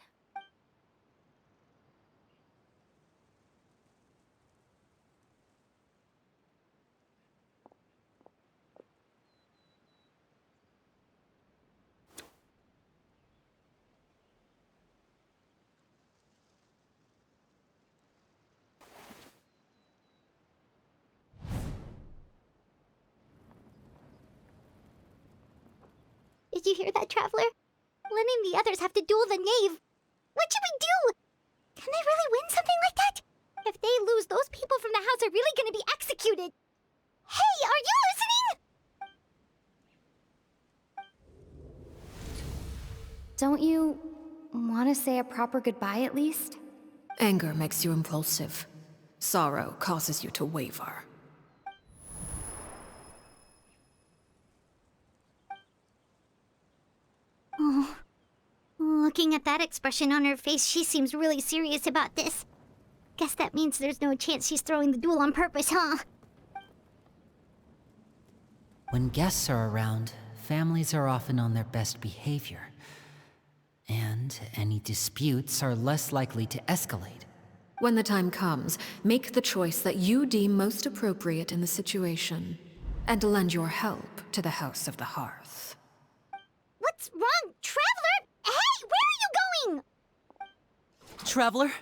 Did you hear that, Traveler? Lenny and the others have to duel the Knave. What should we do? Can they really win something like that? If they lose, those people from the house are really gonna be executed. Hey, are you listening? Don't you want to say a proper goodbye at least? Anger makes you impulsive. Sorrow causes you to waver. Oh, looking at that expression on her face, she seems really serious about this. Guess that means there's no chance she's throwing the duel on purpose, huh? When guests are around, families are often on their best behavior. And any disputes are less likely to escalate. When the time comes, make the choice that you deem most appropriate in the situation, and lend your help to the House of the Hearth. What's wrong, Traveler? Hey, where are you going? Traveler?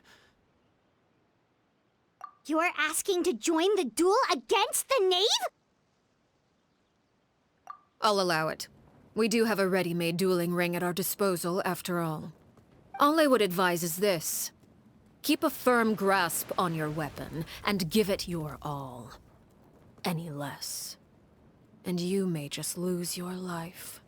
You're asking to join the duel against the Knave? I'll allow it. We do have a ready-made dueling ring at our disposal, after all. All I would advise is this. Keep a firm grasp on your weapon, and give it your all. Any less, and you may just lose your life.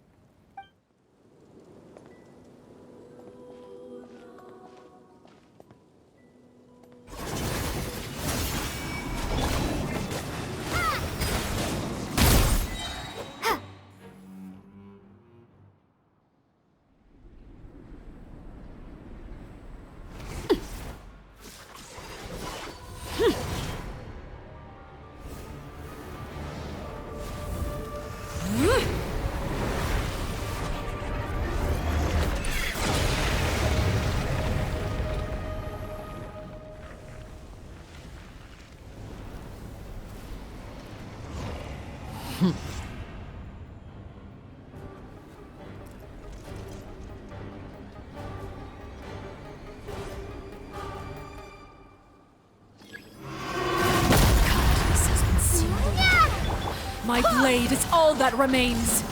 My blade is all that remains.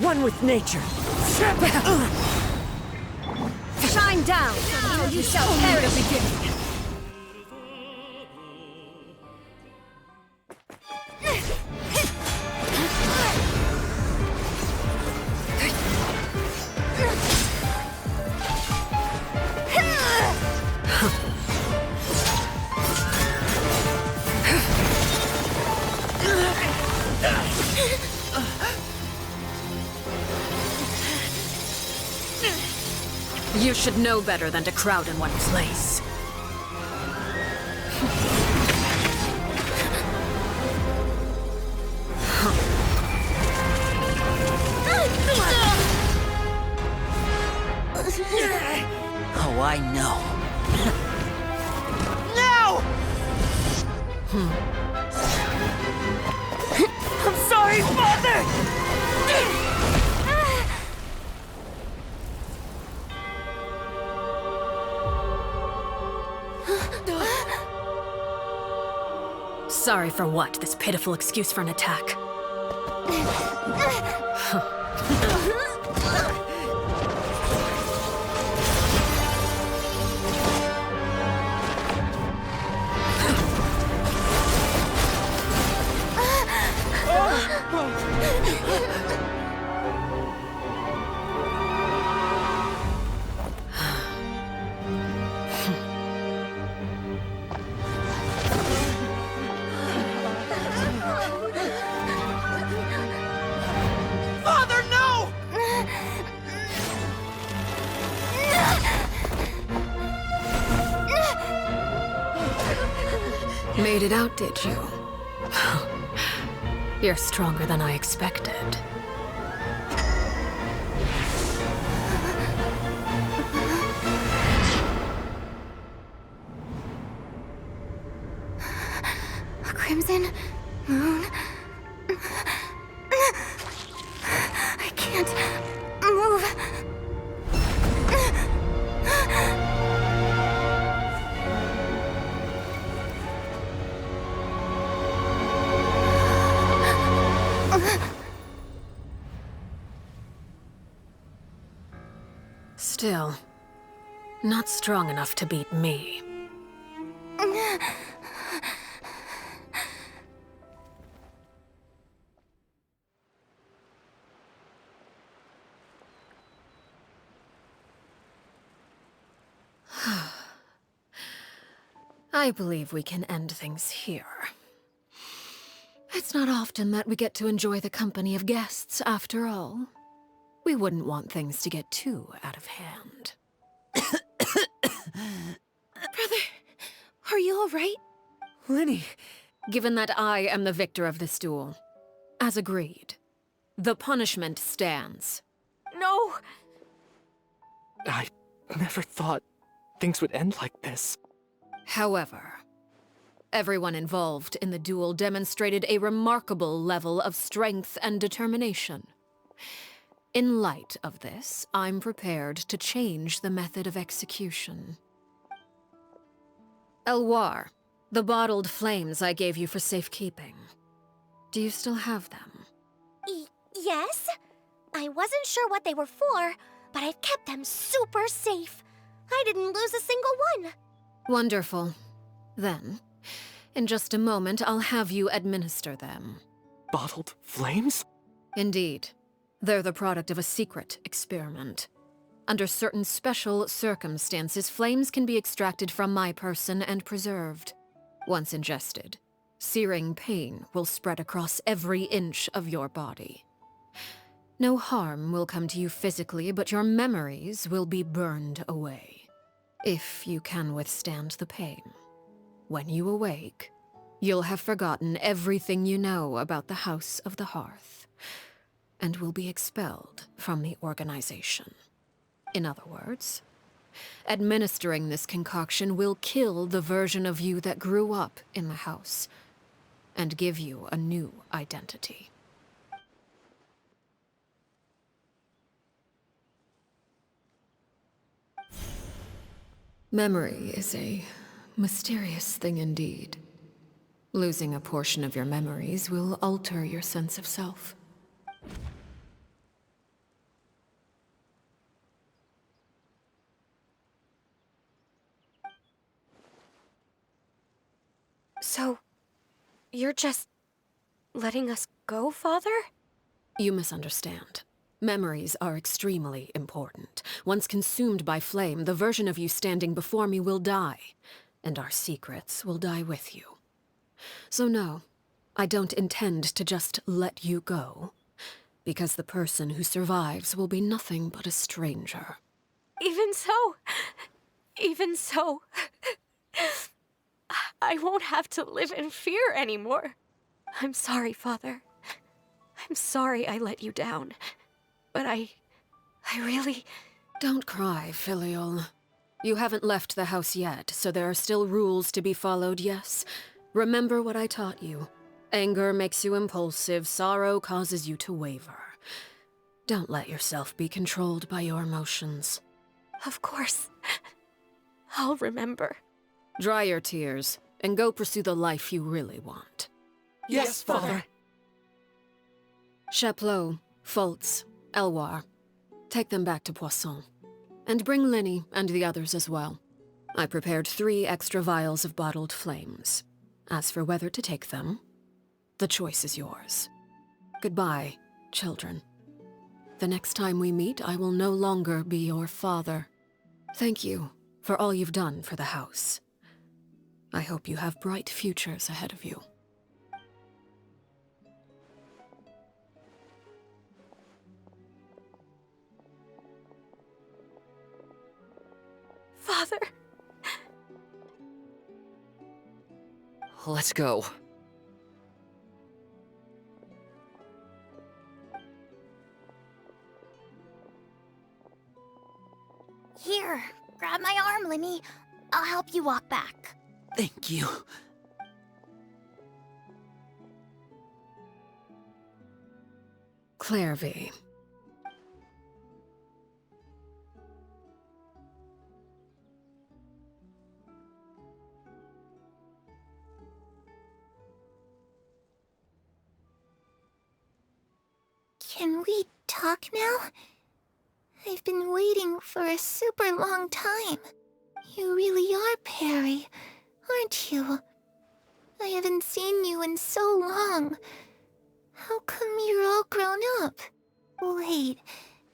One with nature. Shine down, or you shall perish. You should know better than to crowd in one place. Oh, I know. No! I'm sorry, Father! Sorry for what? This pitiful excuse for an attack. Made it out, did you? You're stronger than I expected. A crimson moon. I can't move. Still, not strong enough to beat me. I believe we can end things here. It's not often that we get to enjoy the company of guests, after all. We wouldn't want things to get too out of hand. Brother, are you all right? Lenny, given that I am the victor of this duel, as agreed, the punishment stands. No! I never thought things would end like this. However, everyone involved in the duel demonstrated a remarkable level of strength and determination. In light of this, I'm prepared to change the method of execution. Elwar, the bottled flames I gave you for safekeeping. Do you still have them? Yes? I wasn't sure what they were for, but I've kept them super safe. I didn't lose a single one. Wonderful. Then, in just a moment, I'll have you administer them. Bottled flames? Indeed. They're the product of a secret experiment. Under certain special circumstances, flames can be extracted from my person and preserved. Once ingested, searing pain will spread across every inch of your body. No harm will come to you physically, but your memories will be burned away. If you can withstand the pain. When you awake, you'll have forgotten everything you know about the House of the Hearth, and will be expelled from the organization. In other words, administering this concoction will kill the version of you that grew up in the house, and give you a new identity. Memory is a mysterious thing indeed. Losing a portion of your memories will alter your sense of self. So, you're just letting us go, Father? You misunderstand. Memories are extremely important. Once consumed by flame, the version of you standing before me will die, and our secrets will die with you. So no, I don't intend to just let you go, because the person who survives will be nothing but a stranger. Even so, I won't have to live in fear anymore. I'm sorry, Father. I'm sorry I let you down. But I really... Don't cry, Filial. You haven't left the house yet, so there are still rules to be followed, yes? Remember what I taught you. Anger makes you impulsive, sorrow causes you to waver. Don't let yourself be controlled by your emotions. Of course. I'll remember. Dry your tears, and go pursue the life you really want. Yes, Father. Chaplot, Fultz, Elwar, take them back to Poisson. And bring Linny and the others as well. I prepared 3 extra vials of bottled flames. As for whether to take them, the choice is yours. Goodbye, children. The next time we meet, I will no longer be your father. Thank you for all you've done for the house. I hope you have bright futures ahead of you. Father. Let's go. Here, grab my arm, Linny. I'll help you walk back. Thank you. Clairvy. Can we talk now? I've been waiting for a super long time. You really are Perry, aren't you? I haven't seen you in so long. How come you're all grown up? Wait,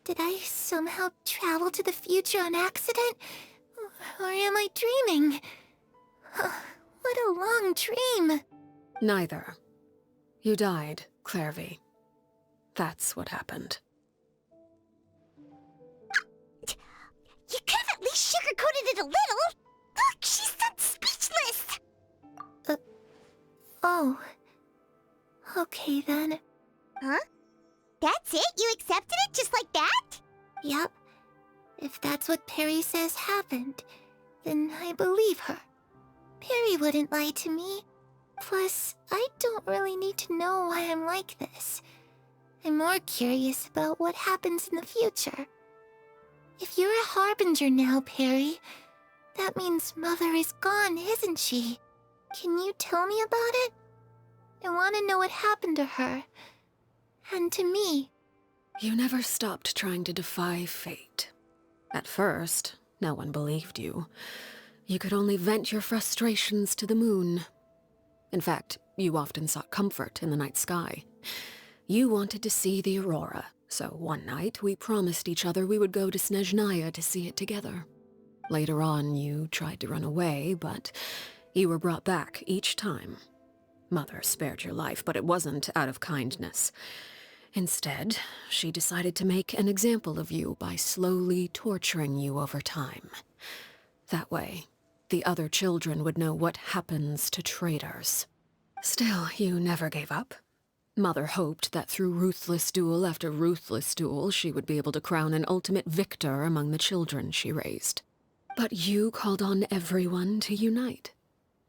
did I somehow travel to the future on accident? Or am I dreaming? What a long dream. Neither. You died, Clairvy. That's what happened. You could have at least sugarcoated it a little. Look, she's done speechless. Oh. Okay then. Huh? That's it? You accepted it just like that? Yep. If that's what Perry says happened, then I believe her. Perry wouldn't lie to me. Plus, I don't really need to know why I'm like this. I'm more curious about what happens in the future. If you're a Harbinger now, Perry, that means Mother is gone, isn't she? Can you tell me about it? I want to know what happened to her. And to me. You never stopped trying to defy fate. At first, no one believed you. You could only vent your frustrations to the moon. In fact, you often sought comfort in the night sky. You wanted to see the aurora, so one night we promised each other we would go to Snezhnaya to see it together. Later on, you tried to run away, but you were brought back each time. Mother spared your life, but it wasn't out of kindness. Instead, she decided to make an example of you by slowly torturing you over time. That way, the other children would know what happens to traitors. Still, you never gave up. Mother hoped that through ruthless duel after ruthless duel, she would be able to crown an ultimate victor among the children she raised. But you called on everyone to unite,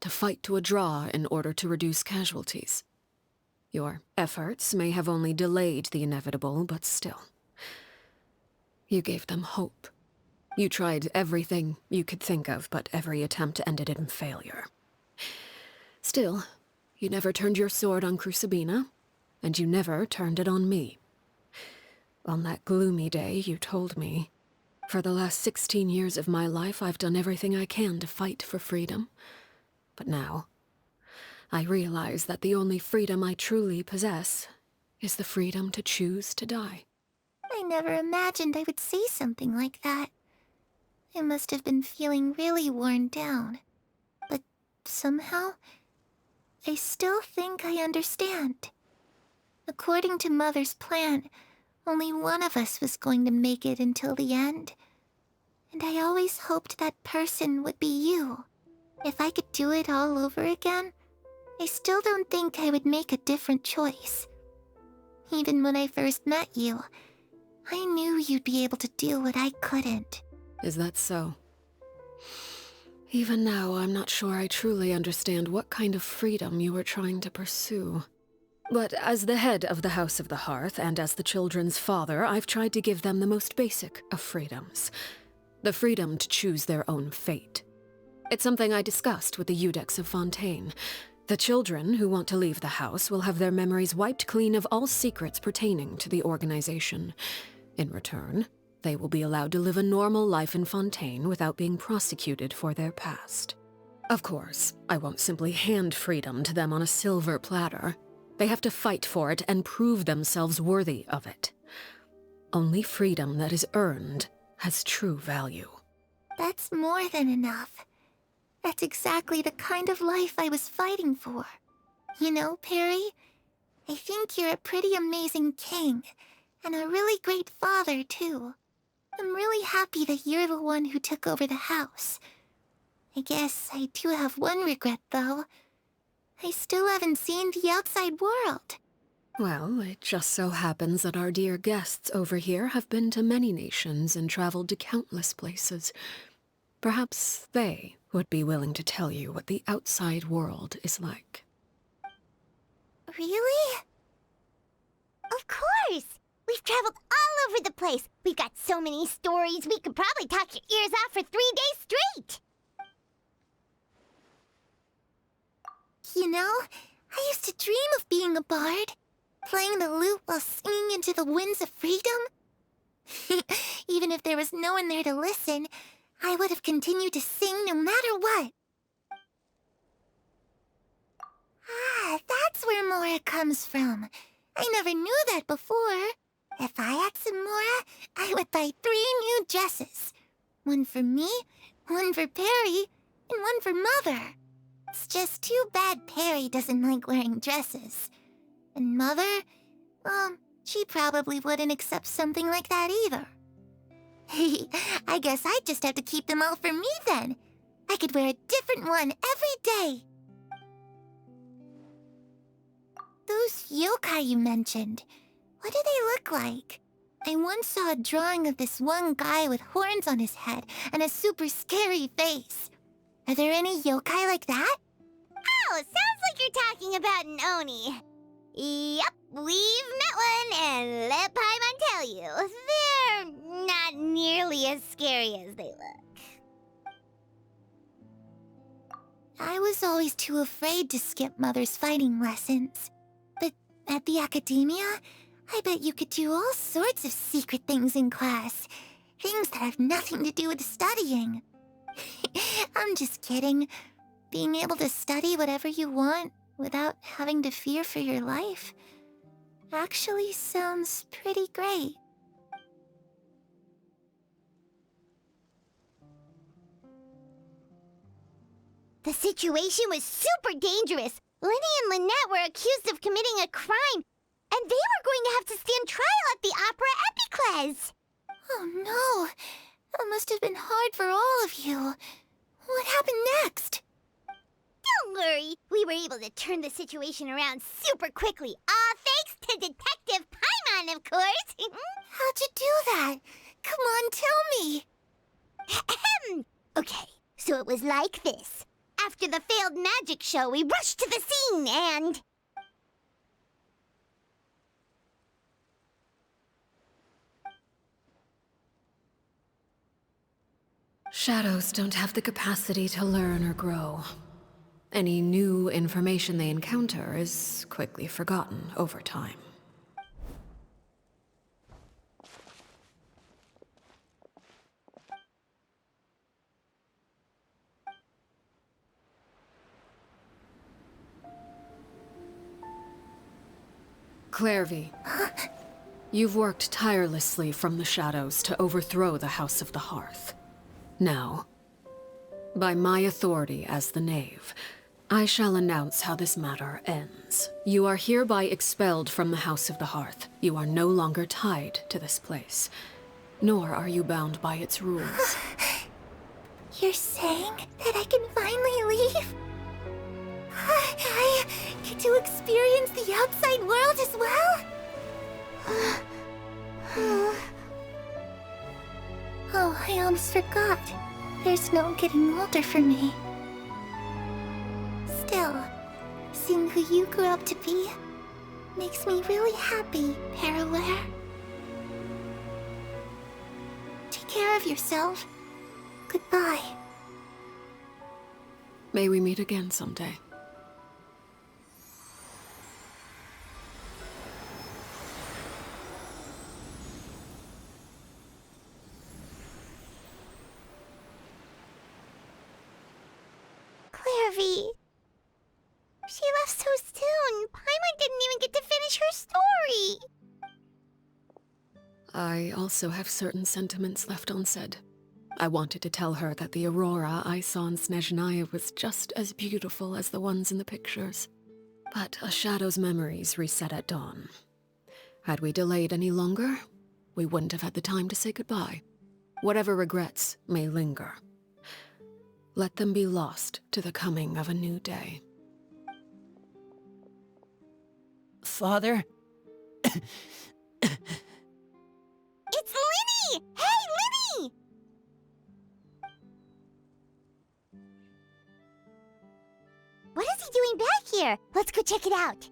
to fight to a draw in order to reduce casualties. Your efforts may have only delayed the inevitable, but still. You gave them hope. You tried everything you could think of, but every attempt ended in failure. Still, You never turned your sword on Crucibina, and you never turned it on me. On that gloomy day, you told me, "For the last 16 years of my life, I've done everything I can to fight for freedom. But now, I realize that the only freedom I truly possess is the freedom to choose to die." I never imagined I would say something like that. I must have been feeling really worn down. But somehow, I still think I understand. According to Mother's plan, only one of us was going to make it until the end. And I always hoped that person would be you. If I could do it all over again, I still don't think I would make a different choice. Even when I first met you, I knew you'd be able to do what I couldn't. Is that so? Even now, I'm not sure I truly understand what kind of freedom you are trying to pursue. But as the head of the House of the Hearth, and as the children's father, I've tried to give them the most basic of freedoms. The freedom to choose their own fate. It's something I discussed with the Iudex of Fontaine. The children who want to leave the house will have their memories wiped clean of all secrets pertaining to the organization. In return, they will be allowed to live a normal life in Fontaine without being prosecuted for their past. Of course, I won't simply hand freedom to them on a silver platter. They have to fight for it and prove themselves worthy of it. Only freedom that is earned has true value. That's more than enough. That's exactly the kind of life I was fighting for. You know, Perry, I think you're a pretty amazing king, and a really great father, too. I'm really happy that you're the one who took over the house. I guess I do have one regret, though. I still haven't seen the outside world. Well, it just so happens that our dear guests over here have been to many nations and traveled to countless places. Perhaps they would be willing to tell you what the outside world is like. Really? Of course! We've traveled all over the place. We've got so many stories, we could probably talk your ears off for 3 days straight. You know, I used to dream of being a bard, playing the lute while singing into the winds of freedom. Even if there was no one there to listen, I would have continued to sing no matter what. Ah, that's where Mora comes from. I never knew that before. If I had some Mora, I would buy 3 new dresses. One for me, one for Perry, and one for Mother. It's just too bad Perry doesn't like wearing dresses. And Mother, well, she probably wouldn't accept something like that either. I guess I'd just have to keep them all for me then. I could wear a different one every day. Those yokai you mentioned, what do they look like? I once saw a drawing of this one guy with horns on his head and a super scary face. Are there any yokai like that? Oh, sounds like you're talking about an Oni. Yep, we've met one, and let Paimon tell you, they're not nearly as scary as they look. I was always too afraid to skip Mother's fighting lessons. But at the academia, I bet you could do all sorts of secret things in class. Things that have nothing to do with studying. I'm just kidding. Being able to study whatever you want without having to fear for your life actually sounds pretty great. The situation was super dangerous. Lenny and Lynette were accused of committing a crime, and they were going to have to stand trial at the Opera Epicles. Oh no, that must have been hard for all of you. What happened next? Don't worry, we were able to turn the situation around super quickly, all thanks to Detective Paimon, of course. How'd you do that? Come on, tell me. Okay, so it was like this. After the failed magic show, we rushed to the scene and... Shadows don't have the capacity to learn or grow. Any new information they encounter is quickly forgotten over time. Clairvy, you've worked tirelessly from the shadows to overthrow the House of the Hearth. Now, by my authority as the Knave, I shall announce how this matter ends. You are hereby expelled from the House of the Hearth. You are no longer tied to this place, nor are you bound by its rules. You're saying that I can finally leave? I get to experience the outside world as well? Oh, I almost forgot. There's no getting older for me. Still, seeing who you grew up to be makes me really happy, Peruere. Take care of yourself. Goodbye. May we meet again someday. Clairvy. She left so soon. Paimon didn't even get to finish her story. I also have certain sentiments left unsaid. I wanted to tell her that the aurora I saw in Snezhnaya was just as beautiful as the ones in the pictures. But a shadow's memories reset at dawn. Had we delayed any longer, we wouldn't have had the time to say goodbye. Whatever regrets may linger, let them be lost to the coming of a new day. Father? It's Lyney! Hey, Lyney! What is he doing back here? Let's go check it out.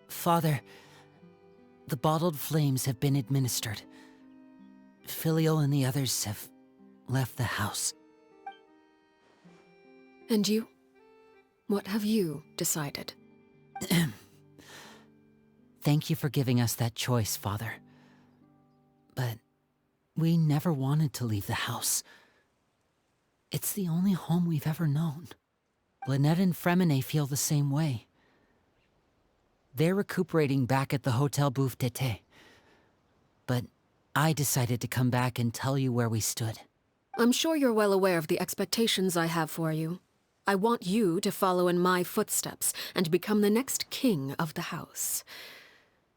Father, the bottled flames have been administered. Filial and the others have left the house. And you? What have you decided? Thank you for giving us that choice, Father. But we never wanted to leave the house. It's the only home we've ever known. Lynette and Fremine feel the same way. They're recuperating back at the Hotel Bouffe d'été. But I decided to come back and tell you where we stood. I'm sure you're well aware of the expectations I have for you. I want you to follow in my footsteps and become the next king of the house.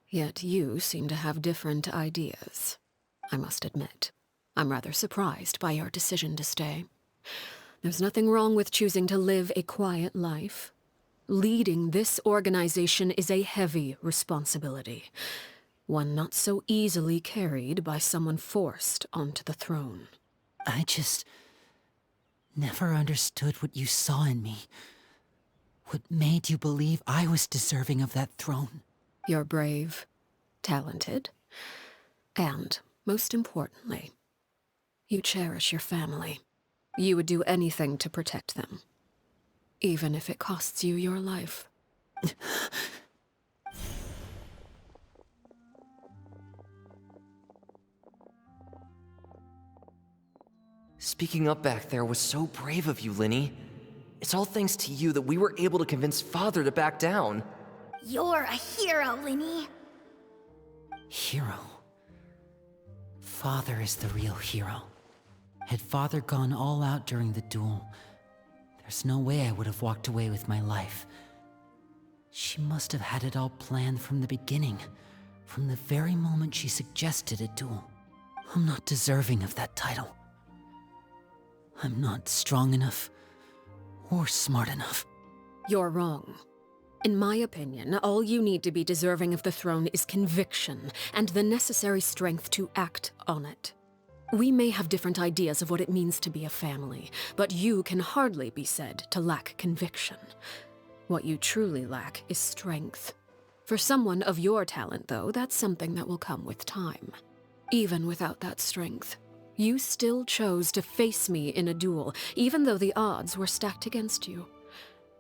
Yet you seem to have different ideas. I must admit, I'm rather surprised by your decision to stay. There's nothing wrong with choosing to live a quiet life. Leading this organization is a heavy responsibility, one not so easily carried by someone forced onto the throne. I just never understood what you saw in me. What made you believe I was deserving of that throne? You're brave, talented, and, most importantly, you cherish your family. You would do anything to protect them, even if it costs you your life. Speaking up back there was so brave of you, Lyney. It's all thanks to you that we were able to convince Father to back down. You're a hero, Lyney. Hero? Father is the real hero. Had Father gone all out during the duel, there's no way I would have walked away with my life. She must have had it all planned from the beginning, from the very moment she suggested a duel. I'm not deserving of that title. I'm not strong enough, or smart enough. You're wrong. In my opinion, all you need to be deserving of the throne is conviction, and the necessary strength to act on it. We may have different ideas of what it means to be a family, but you can hardly be said to lack conviction. What you truly lack is strength. For someone of your talent, though, that's something that will come with time. Even without that strength, you still chose to face me in a duel, even though the odds were stacked against you.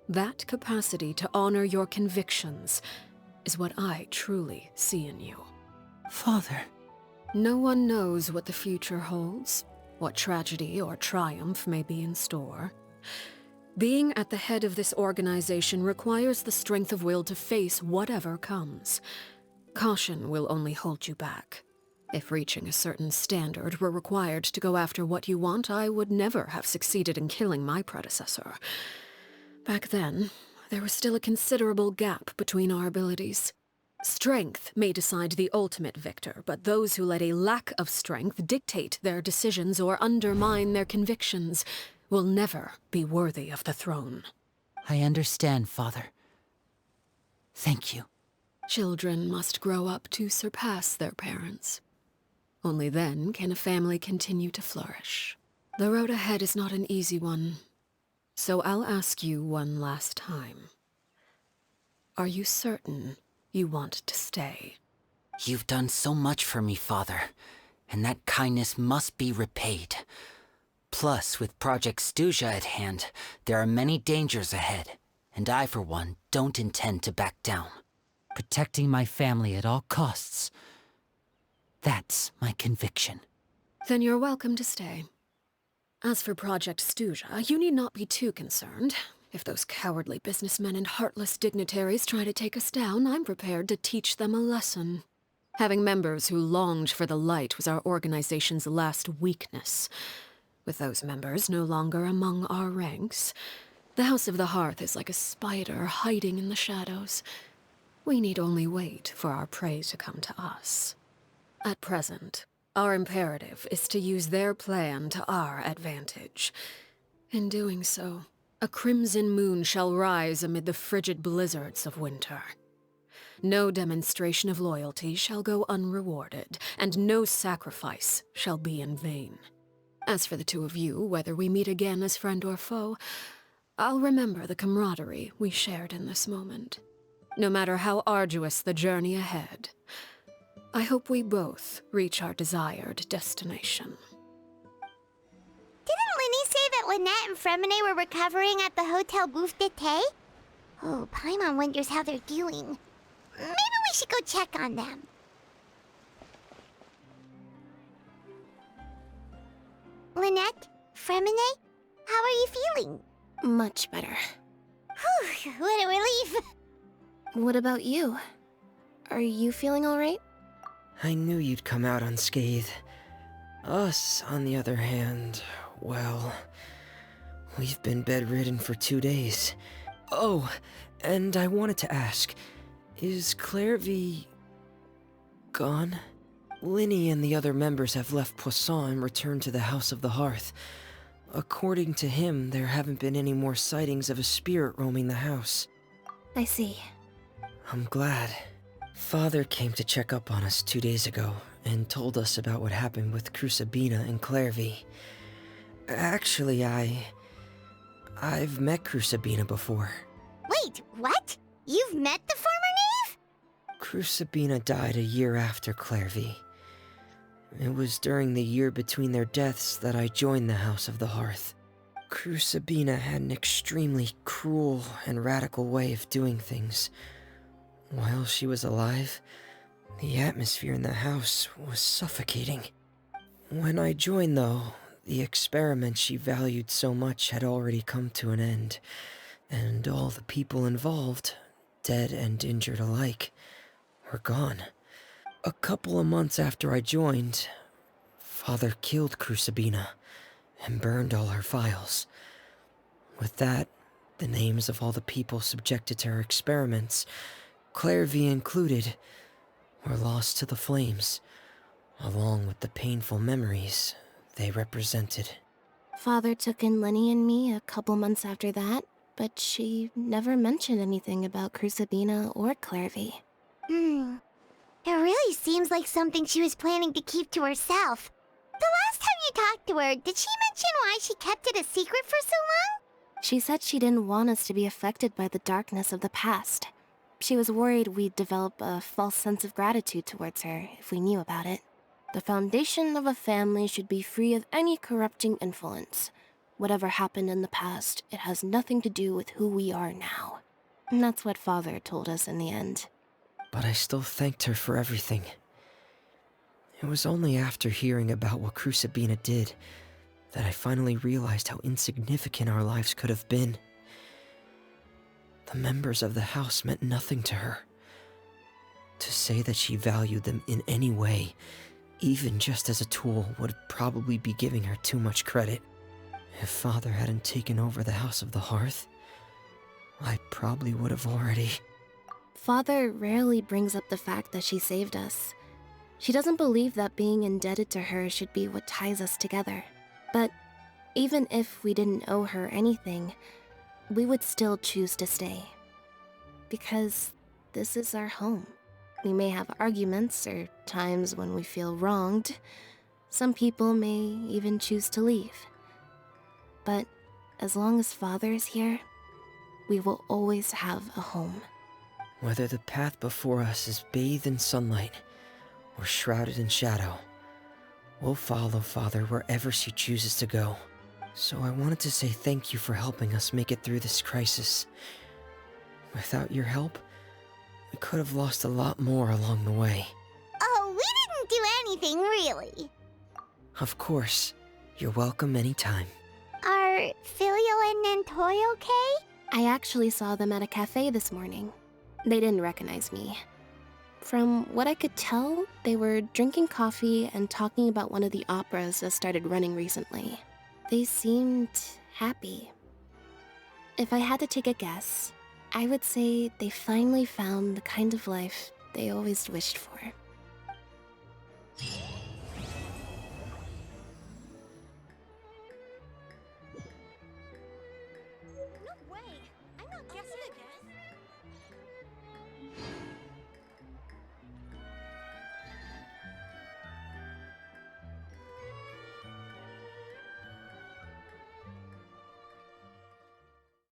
That capacity to honor your convictions is what I truly see in you. Father. No one knows what the future holds, what tragedy or triumph may be in store. Being at the head of this organization requires the strength of will to face whatever comes. Caution will only hold you back. If reaching a certain standard were required to go after what you want, I would never have succeeded in killing my predecessor. Back then, there was still a considerable gap between our abilities. Strength may decide the ultimate victor, but those who let a lack of strength dictate their decisions or undermine their convictions will never be worthy of the throne. I understand, Father. Thank you. Children must grow up to surpass their parents. Only then can a family continue to flourish. The road ahead is not an easy one, so I'll ask you one last time. Are you certain you want to stay? You've done so much for me, Father, and that kindness must be repaid. Plus, with Project Stuja at hand, there are many dangers ahead, and I, for one, don't intend to back down. Protecting my family at all costs. That's my conviction. Then you're welcome to stay. As for Project Stuja, you need not be too concerned. If those cowardly businessmen and heartless dignitaries try to take us down, I'm prepared to teach them a lesson. Having members who longed for the light was our organization's last weakness. With those members no longer among our ranks, the House of the Hearth is like a spider hiding in the shadows. We need only wait for our prey to come to us. At present, our imperative is to use their plan to our advantage. In doing so, a crimson moon shall rise amid the frigid blizzards of winter. No demonstration of loyalty shall go unrewarded, and no sacrifice shall be in vain. As for the two of you, whether we meet again as friend or foe, I'll remember the camaraderie we shared in this moment. No matter how arduous the journey ahead, I hope we both reach our desired destination. Didn't Linny say that Lynette and Fremine were recovering at the Hotel Bouffe d'été? Oh, Paimon wonders how they're doing. Maybe we should go check on them. Lynette? Fremine? How are you feeling? Much better. Whew, what a relief. What about you? Are you feeling all right? I knew you'd come out unscathed. Us, on the other hand, well, we've been bedridden for 2 days. Oh, and I wanted to ask, is Clairvy gone? Linny and the other members have left Poisson and returned to the House of the Hearth. According to him, there haven't been any more sightings of a spirit roaming the house. I see. I'm glad. Father came to check up on us 2 days ago and told us about what happened with Crucibina and Clairvy. Actually, I've met Crucibina before. Wait, what? You've met the former Knave? Crucibina died a year after Clairvy. It was during the year between their deaths that I joined the House of the Hearth. Crucibina had an extremely cruel and radical way of doing things. While she was alive, the atmosphere in the house was suffocating. When I joined, though, the experiment she valued so much had already come to an end, and all the people involved, dead and injured alike, were gone. A couple of months after I joined, Father killed Crucibina and burned all her files. With that, the names of all the people subjected to her experiments, Clairvy included, were lost to the flames, along with the painful memories they represented. Father took in Lenny and me a couple months after that, but she never mentioned anything about Crucibina or Clairvy. It really seems like something she was planning to keep to herself. The last time you talked to her, did she mention why she kept it a secret for so long? She said she didn't want us to be affected by the darkness of the past. She was worried we'd develop a false sense of gratitude towards her if we knew about it. The foundation of a family should be free of any corrupting influence. Whatever happened in the past, it has nothing to do with who we are now. And that's what Father told us in the end. But I still thanked her for everything. It was only after hearing about what Crucibina did that I finally realized how insignificant our lives could have been. The members of the house meant nothing to her. To say that she valued them in any way, even just as a tool, would probably be giving her too much credit. If Father hadn't taken over the House of the Hearth, I probably would have already... Father rarely brings up the fact that she saved us. She doesn't believe that being indebted to her should be what ties us together. But even if we didn't owe her anything, we would still choose to stay. Because this is our home. We may have arguments or times when we feel wronged. Some people may even choose to leave. But as long as Father is here, we will always have a home. Whether the path before us is bathed in sunlight or shrouded in shadow, we'll follow Father wherever she chooses to go. So I wanted to say thank you for helping us make it through this crisis. Without your help, we could have lost a lot more along the way. Oh, we didn't do anything, really. Of course. You're welcome anytime. Are Filio and Nantoy okay? I actually saw them at a cafe this morning. They didn't recognize me. From what I could tell, they were drinking coffee and talking about one of the operas that started running recently. They seemed happy. If I had to take a guess, I would say they finally found the kind of life they always wished for.